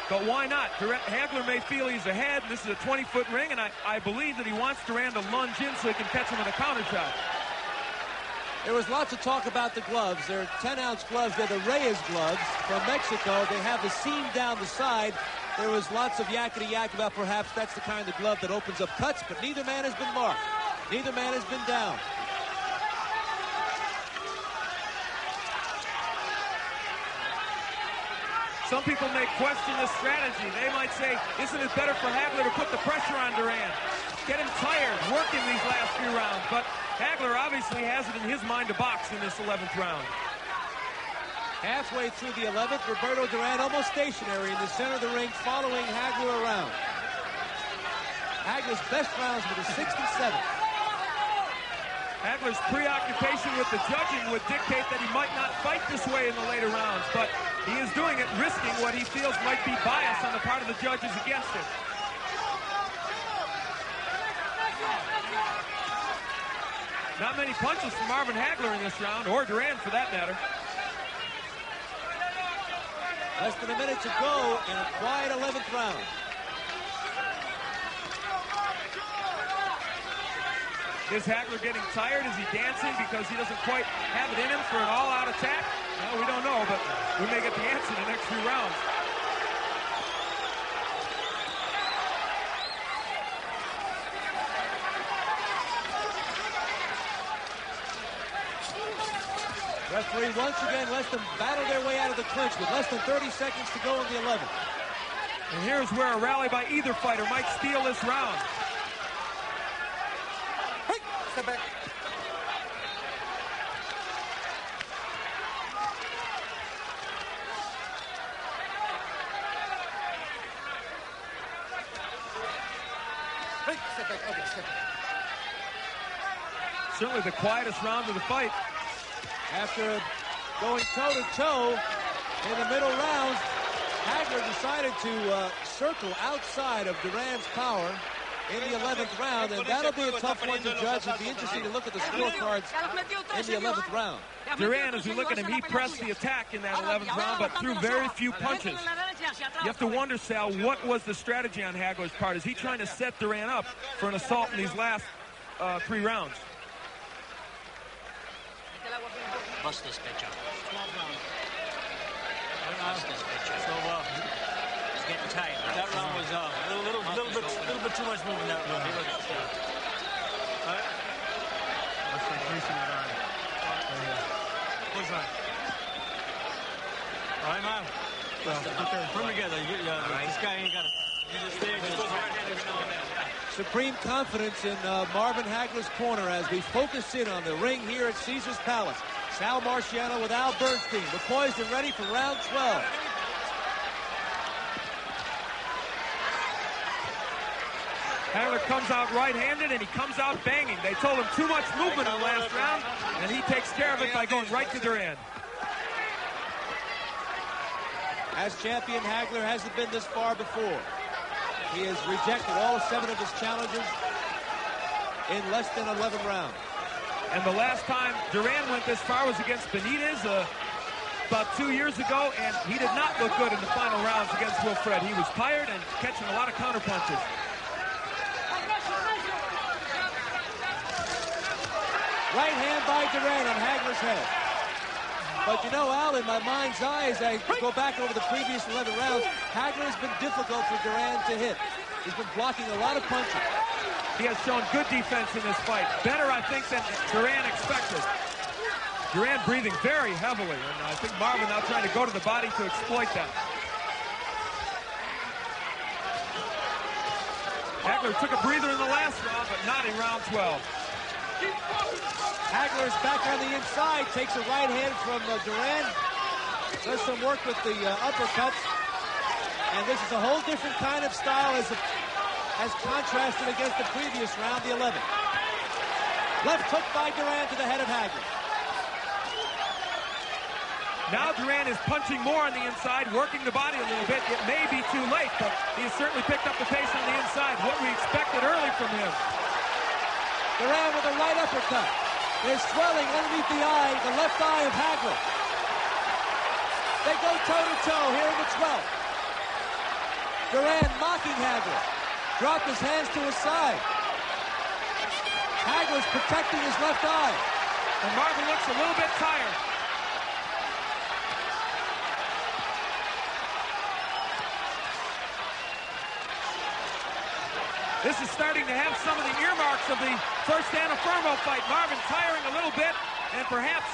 But why not? Hagler may feel he's ahead. This is a 20-foot ring, and I believe that he wants Duran to lunge in so he can catch him in a counter shot. There was lots of talk about the gloves. They're 10-ounce gloves. They're the Reyes gloves from Mexico. They have the seam down the side. There was lots of yakety-yak about perhaps that's the kind of glove that opens up cuts, but neither man has been marked. Neither man has been down. Some people may question the strategy. They might say, isn't it better for Hagler to put the pressure on Duran? Get him tired, working these last few rounds. But Hagler obviously has it in his mind to box in this 11th round. Halfway through the 11th, Roberto Duran almost stationary in the center of the ring, following Hagler around. Hagler's best rounds were the 6th and 7th. Hagler's preoccupation with the judging would dictate that he might not fight this way in the later rounds, but he is doing it, risking what he feels might be bias on the part of the judges against him. Not many punches from Marvin Hagler in this round, or Duran for that matter. Less than a minute to go in a quiet 11th round. Is Hagler getting tired? Is he dancing because he doesn't quite have it in him for an all-out attack? Well, we don't know, but we may get the answer in the next few rounds. Referee once again lets them battle their way out of the clinch with less than 30 seconds to go in the 11th. And here's where a rally by either fighter might steal this round. Hey, step back. Hey, step back. Okay, step back. Certainly the quietest round of the fight. After going toe-to-toe in the middle rounds, Hagler decided to circle outside of Duran's power in the 11th round, and that'll be a tough one to judge. It'll be interesting to look at the scorecards in the 11th round. Duran, as we look at him, he pressed the attack in that 11th round, but threw very few punches. You have to wonder, Sal, what was the strategy on Hagler's part? Is he trying to set Duran up for an assault in these last 3 rounds? Bust this bitch up. Bust this bitch up. So, he's getting tight. That round was a little bit too much movement that round. All right. Push on. All right, man. Put them together. This guy ain't got it. Supreme confidence in Marvin Hagler's corner as we focus in on the ring here at Caesars Palace. Sal Marciano with Al Bernstein. We're poised and ready for round 12. Hagler comes out right-handed, and he comes out banging. They told him too much movement in the last round, and he takes care of it by going right to Duran. As champion, Hagler hasn't been this far before. He has rejected all 7 of his challenges in less than 11 rounds. And the last time Duran went this far was against Benitez about 2 years ago, and he did not look good in the final rounds against Wilfred. He was tired and catching a lot of counterpunches. Right hand by Duran on Hagler's head. But you know, Al, in my mind's eye, as I go back over the previous 11 rounds, Hagler has been difficult for Duran to hit. He's been blocking a lot of punches. He has shown good defense in this fight. Better, I think, than Duran expected. Duran breathing very heavily, and I think Marvin now trying to go to the body to exploit that. Hagler took a breather in the last round, but not in round 12. Hagler is back on the inside, takes a right hand from Duran, does some work with the uppercuts, and this is a whole different kind of style as contrasted against the previous round, the 11th. Left hook by Duran to the head of Hagler. Now Duran is punching more on the inside, working the body a little bit. It may be too late, but he has certainly picked up the pace on the inside, what we expected early from him. Duran with a right uppercut. There's swelling underneath the eye, the left eye of Hagler. They go toe-to-toe here in the 12th. Duran mocking Hagler. Dropped his hands to his side. Hagler's protecting his left eye. And Marvin looks a little bit tired. This is starting to have some of the earmarks of the first Anna Fermo fight. Marvin tiring a little bit and perhaps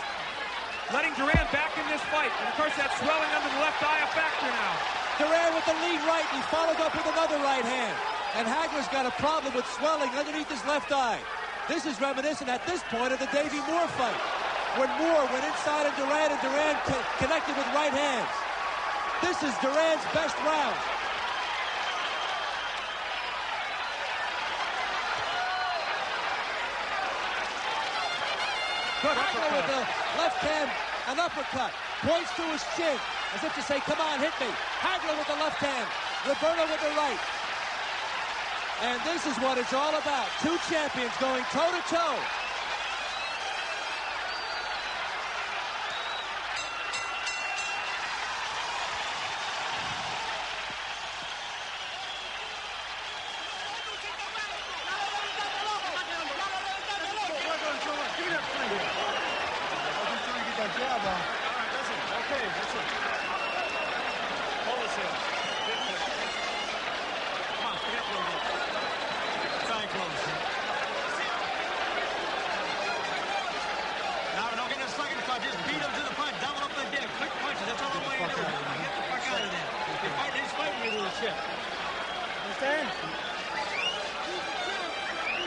letting Duran back in this fight. And of course that swelling under the left eye a factor now. Duran with the lead right, and he followed up with another right hand. And Hagler's got a problem with swelling underneath his left eye. This is reminiscent at this point of the Davey Moore fight, when Moore went inside of Duran and Duran connected with right hands. This is Duran's best round. Hagler with the left hand, an uppercut, points to his chin, as if to say, come on, hit me. Hagler with the left hand, Roberto with the right. And this is what it's all about. Two champions going toe-to-toe.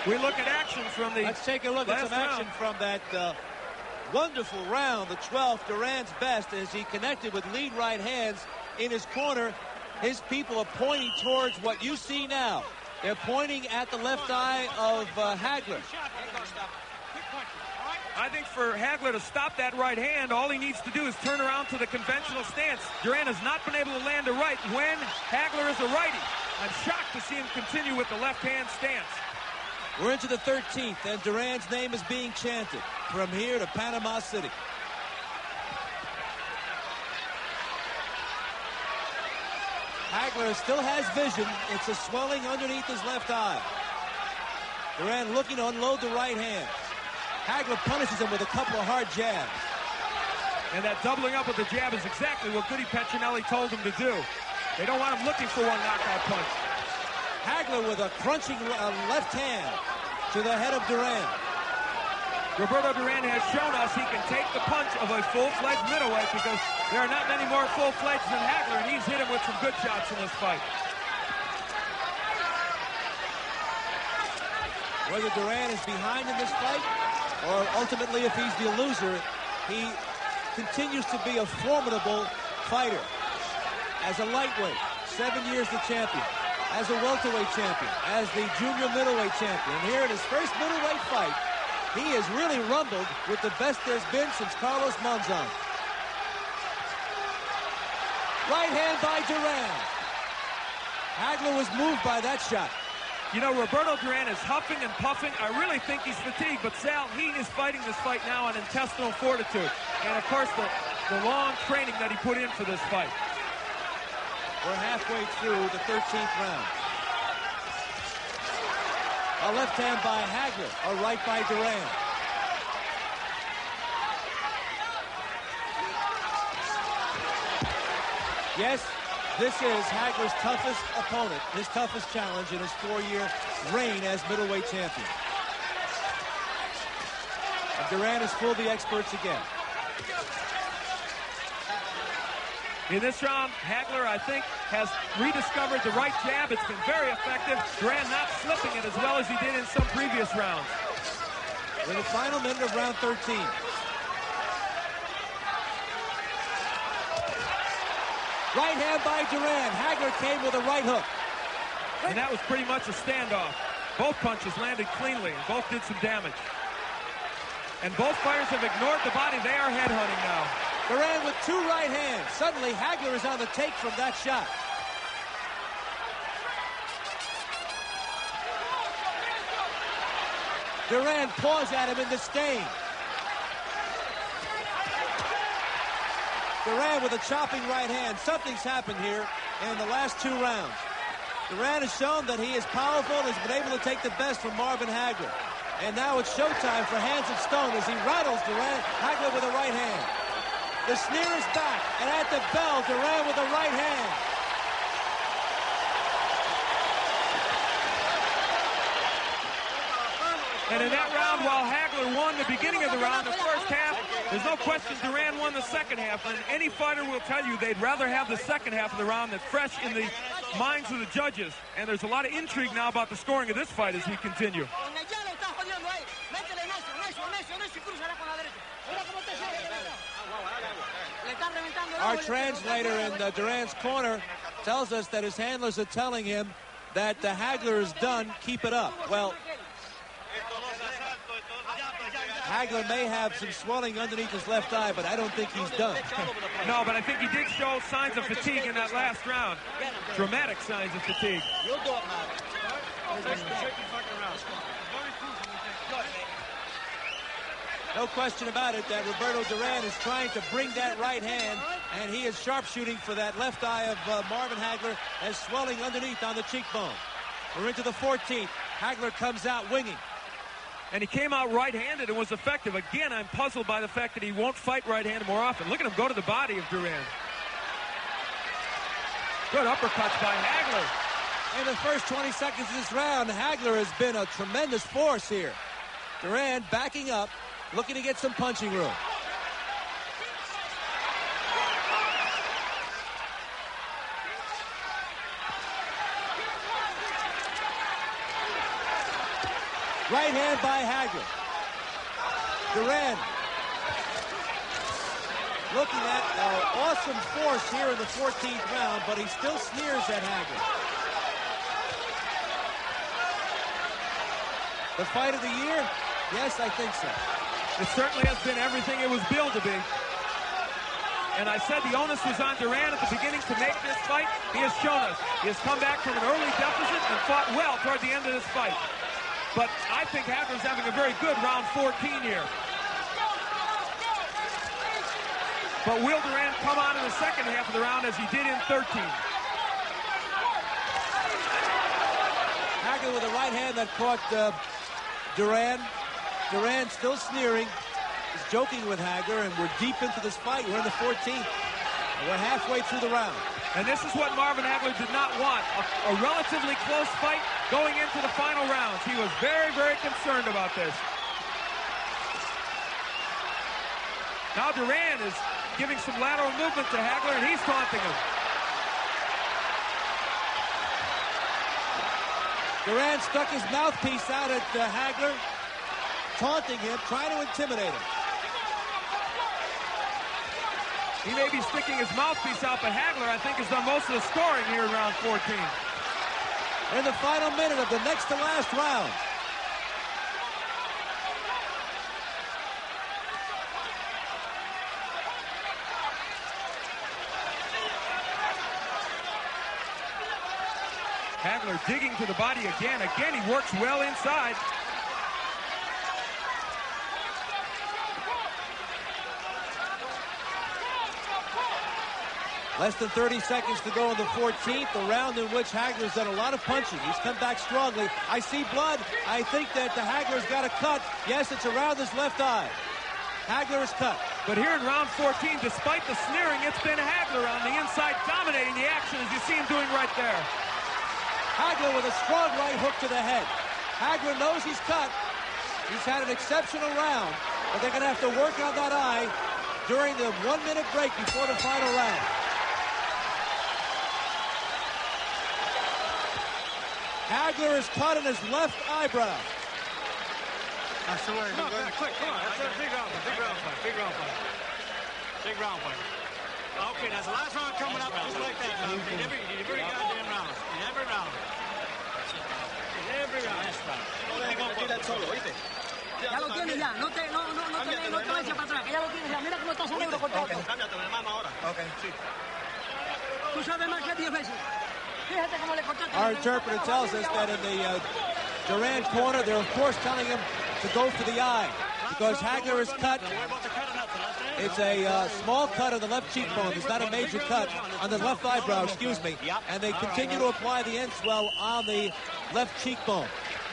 We look at action from the Let's take a look at some action from that wonderful round, the 12th, Duran's best, as he connected with lead right hands in his corner. His people are pointing towards what you see now. They're pointing at the left eye of Hagler. I think for Hagler to stop that right hand, all he needs to do is turn around to the conventional stance. Duran has not been able to land a right when Hagler is a righty. I'm shocked to see him continue with the left hand stance. We're into the 13th, and Duran's name is being chanted from here to Panama City. Hagler still has vision. It's a swelling underneath his left eye. Duran looking to unload the right hand. Hagler punishes him with a couple of hard jabs. And that doubling up with the jab is exactly what Goody Petronelli told him to do. They don't want him looking for one knockout punch. Hagler with a crunching left hand to the head of Duran. Roberto Duran has shown us he can take the punch of a full-fledged middleweight, because there are not many more full-fledged than Hagler, and he's hit him with some good shots in this fight. Whether Duran is behind in this fight, or ultimately if he's the loser, he continues to be a formidable fighter. As a lightweight, 7 years the champion. As a welterweight champion, as the junior middleweight champion. And here in his first middleweight fight, he has really rumbled with the best there's been since Carlos Monzon. Right hand by Duran. Hagler was moved by that shot. You know, Roberto Duran is huffing and puffing. I really think he's fatigued, but Sal, he is fighting this fight now on intestinal fortitude. And, of course, the long training that he put in for this fight. We're halfway through the 13th round. A left hand by Hagler, a right by Duran. Yes, this is Hagler's toughest opponent, his toughest challenge in his 4-year reign as middleweight champion. And Duran has fooled the experts again. In this round, Hagler, I think, has rediscovered the right jab. It's been very effective. Duran not slipping it as well as he did in some previous rounds. In the final minute of round 13. Right hand by Duran. Hagler came with a right hook. And that was pretty much a standoff. Both punches landed cleanly, and both did some damage. And both fighters have ignored the body. They are headhunting now. Duran with 2 right hands. Suddenly, Hagler is on the take from that shot. Duran paws at him in disdain. Duran with a chopping right hand. Something's happened here in the last 2 rounds. Duran has shown that he is powerful and has been able to take the best from Marvin Hagler. And now it's showtime for Hands of Stone as he rattles Hagler with a right hand. The sneer is back, and at the bell, Duran with a right hand. And in that round, while Hagler won the beginning of the round, the first half, there's no question Duran won the second half. And any fighter will tell you they'd rather have the second half of the round that's fresh in the minds of the judges. And there's a lot of intrigue now about the scoring of this fight as we continue. Our translator in Duran's corner tells us that his handlers are telling him that the Hagler is done. Keep it up. Well, Hagler may have some swelling underneath his left eye, but I don't think he's done. No, but I think he did show signs of fatigue in that last round. Dramatic signs of fatigue. You'll do it now. No question about it that Roberto Duran is trying to bring that right hand, and he is sharpshooting for that left eye of Marvin Hagler and swelling underneath on the cheekbone. We're into the 14th. Hagler comes out winging. And he came out right-handed and was effective. Again, I'm puzzled by the fact that he won't fight right-handed more often. Look at him go to the body of Duran. Good uppercuts by Hagler. In the first 20 seconds of this round, Hagler has been a tremendous force here. Duran backing up, looking to get some punching room. Right hand by Hagler. Duran looking at awesome force here in the 14th round, but he still sneers at Hagler. The fight of the year? Yes, I think so. It certainly has been everything it was billed to be. And I said the onus was on Duran at the beginning to make this fight. He has shown us. He has come back from an early deficit and fought well toward the end of this fight. But I think Hagler's having a very good round 14 here. But will Duran come on in the second half of the round as he did in 13? Hagler with a right hand that caught Duran. Duran still sneering. He's joking with Hagler, and we're deep into this fight. We're in the 14th. And we're halfway through the round. And this is what Marvin Hagler did not want. A relatively close fight going into the final rounds. He was very, very concerned about this. Now Duran is giving some lateral movement to Hagler, and he's taunting him. Duran stuck his mouthpiece out at Hagler, taunting him, trying to intimidate him. He may be sticking his mouthpiece out, but Hagler, I think, has done most of the scoring here in round 14. In the final minute of the next to last round. Hagler digging to the body again. Again, he works well inside. Less than 30 seconds to go in the 14th, a round in which Hagler's done a lot of punching. He's come back strongly. I see blood. I think that the Hagler's got a cut. Yes, it's around his left eye. Hagler is cut. But here in round 14, despite the sneering, it's been Hagler on the inside dominating the action, as you see him doing right there. Hagler with a strong right hook to the head. Hagler knows he's cut. He's had an exceptional round, but they're going to have to work on that eye during the 1-minute break before the final round. Hagler is cut in his left eyebrow. That's the way. Quick, come on. That's a big round fight. Big round fight. Big round fight. Okay, that's the last round coming up just like that. Every goddamn round. In every round. In every round. No te tiras solo, ¿oíste? Ya lo tienes ya. No te vayas para atrás. Que ya lo tienes ya. Mira cómo estás negro con todo. Cámbiate, me mama ahora. Ok, sí. Tú sabes más que 10 veces. Our interpreter tells us that in the Duran corner, they're of course telling him to go for the eye because Hagler is cut. It's a small cut on the left cheekbone. It's not a major cut on the left eyebrow, excuse me. And they continue to apply the end swell on the left cheekbone.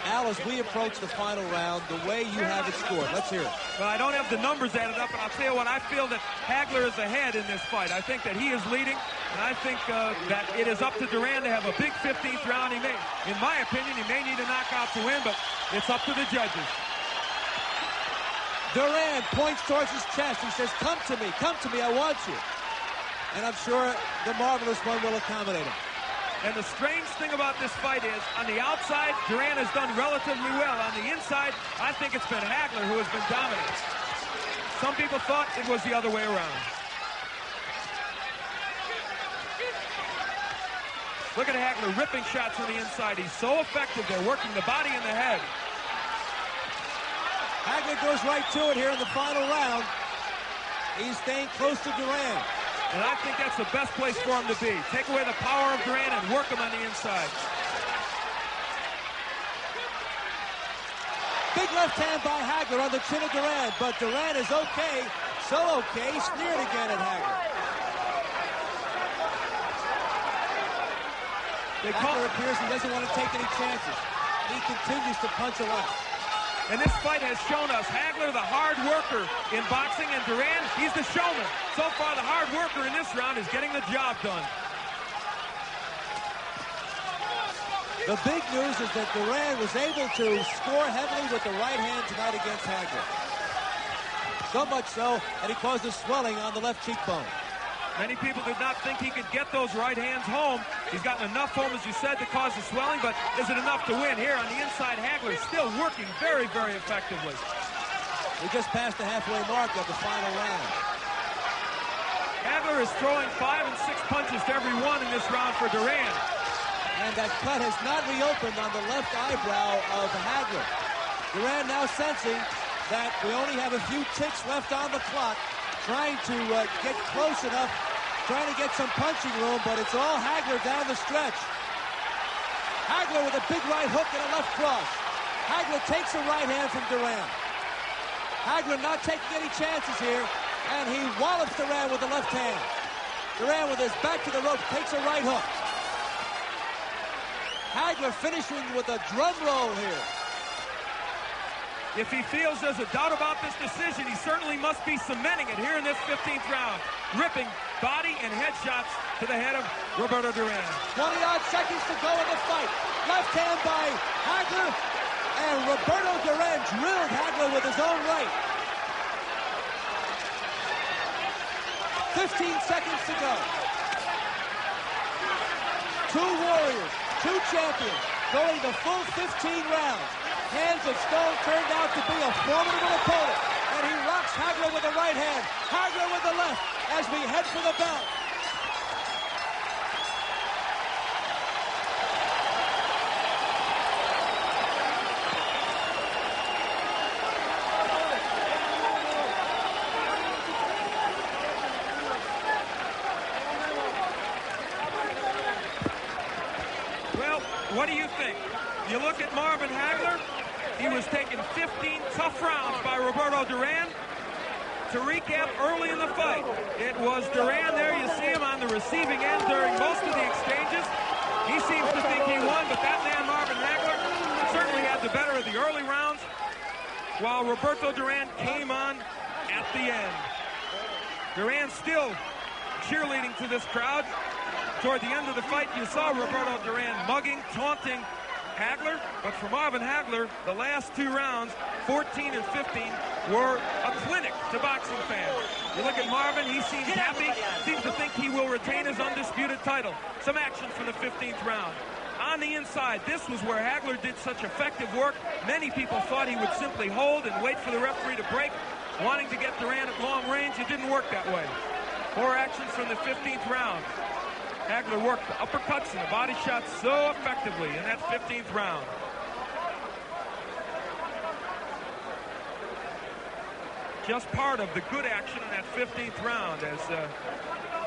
Al, as we approach the final round, the way you have it scored, let's hear it. Well, I don't have the numbers added up, and I'll tell you what, I feel that Hagler is ahead in this fight. I think that he is leading, and I think that it is up to Duran to have a big 15th round. He may, in my opinion, he may need a knockout to win, but it's up to the judges. Duran points towards his chest. He says, come to me, I want you. And I'm sure the marvelous one will accommodate him. And the strange thing about this fight is, on the outside, Duran has done relatively well. On the inside, I think it's been Hagler who has been dominant. Some people thought it was the other way around. Look at Hagler ripping shots from the inside. He's so effective. They're working the body and the head. Hagler goes right to it here in the final round. He's staying close to Duran. And I think that's the best place for him to be. Take away the power of Duran and work him on the inside. Big left hand by Hagler on the chin of Duran, but Duran is okay. So okay, he sneered again at Hagler. Hagler appears he doesn't want to take any chances. He continues to punch around. And this fight has shown us Hagler, the hard worker in boxing, and Duran, he's the showman. So far, the hard worker in this round is getting the job done. The big news is that Duran was able to score heavily with the right hand tonight against Hagler. So much so that he caused a swelling on the left cheekbone. Many people did not think he could get those right hands home. He's gotten enough home, as you said, to cause the swelling, but is it enough to win? Here on the inside, Hagler still working very, very effectively. We just passed the halfway mark of the final round. Hagler is throwing 5 and 6 punches to every one in this round for Duran. And that cut has not reopened on the left eyebrow of Hagler. Duran now sensing that we only have a few ticks left on the clock, trying to get close enough, trying to get some punching room, but it's all Hagler down the stretch. Hagler with a big right hook and a left cross. Hagler takes a right hand from Duran. Hagler not taking any chances here, and he wallops Duran with the left hand. Duran with his back to the rope takes a right hook. Hagler finishing with a drum roll here. If he feels there's a doubt about this decision, he certainly must be cementing it here in this 15th round. Ripping body and head shots to the head of Roberto Duran. 20-odd seconds to go in the fight. Left hand by Hagler, and Roberto Duran drilled Hagler with his own right. 15 seconds to go. Two warriors, two champions, going the full 15 rounds. Hands of stone turned out to be a formidable opponent, and he rocks Hagler with the right hand, Hagler with the left, as we head for the bell. Well, what do you think? You look at Marvin Hagler. He was taking 15 tough rounds by Roberto Duran. To recap, early in the fight, it was Duran there. You see him on the receiving end during most of the exchanges. He seems to think he won, but that man, Marvin Hagler, certainly had the better of the early rounds, while Roberto Duran came on at the end. Duran still cheerleading to this crowd. Toward the end of the fight, you saw Roberto Duran mugging, taunting Hagler, but for Marvin Hagler, the last two rounds, 14 and 15, were a clinic to boxing fans. You look at Marvin, he seems happy, seems to think he will retain his undisputed title. Some action from the 15th round. On the inside, this was where Hagler did such effective work. Many people thought he would simply hold and wait for the referee to break, wanting to get Duran at long range. It didn't work that way. More action from the 15th round. Hagler worked the uppercuts and the body shots so effectively in that 15th round. Just part of the good action in that 15th round, as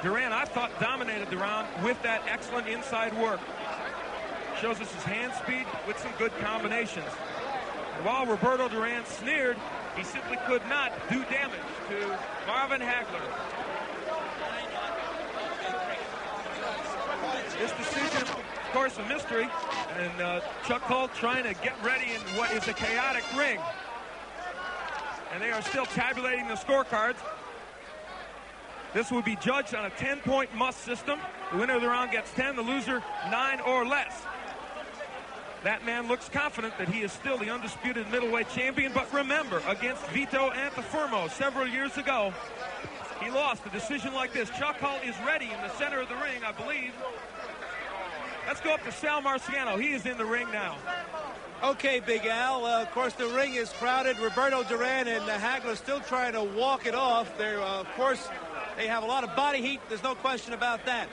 Duran, I thought, dominated the round with that excellent inside work. Shows us his hand speed with some good combinations. And while Roberto Duran sneered, he simply could not do damage to Marvin Hagler. This decision, of course, a mystery, and Chuck Holt trying to get ready in what is a chaotic ring. And they are still tabulating the scorecards. This will be judged on a 10-point must system. The winner of the round gets 10, the loser 9 or less. That man looks confident that he is still the undisputed middleweight champion, but remember, against Vito Antuofermo several years ago, he lost a decision like this. Chuck Holt is ready in the center of the ring, I believe. Let's go up to Sal Marciano. He is in the ring now. Okay, Big Al. Of course, the ring is crowded. Roberto Duran and Hagler still trying to walk it off. They're, of course, they have a lot of body heat. There's no question about that.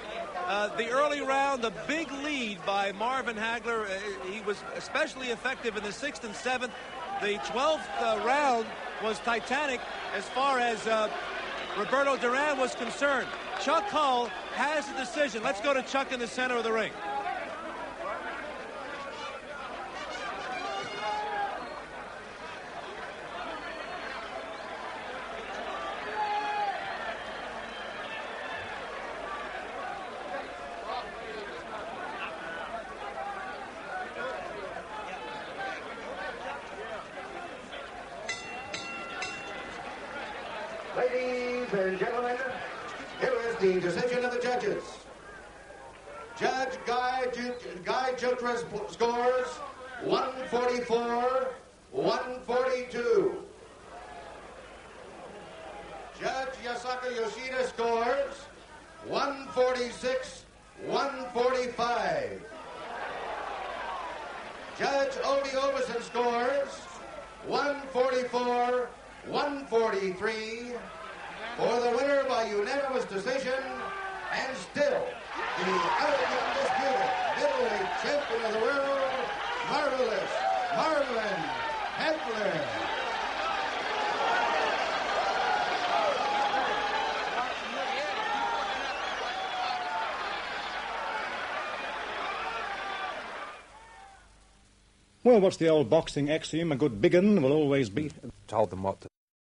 the early round, the big lead by Marvin Hagler. He was especially effective in the 6th and 7th. The 12th round was titanic as far as Roberto Duran was concerned. Chuck Hull has the decision. Let's go to Chuck in the center of the ring. Ladies and gentlemen, here is the decision of the judges. Judge Guy Jutras scores 144-142. Judge Yasaka Yoshida scores 146-145. Judge Odie Oberson scores 144-143 for the winner by unanimous decision, and still the undisputed middleweight champion of the world, Marvelous Marvin Hagler. Well, what's the old boxing axiom? A good big 'un will always beat. Told them what to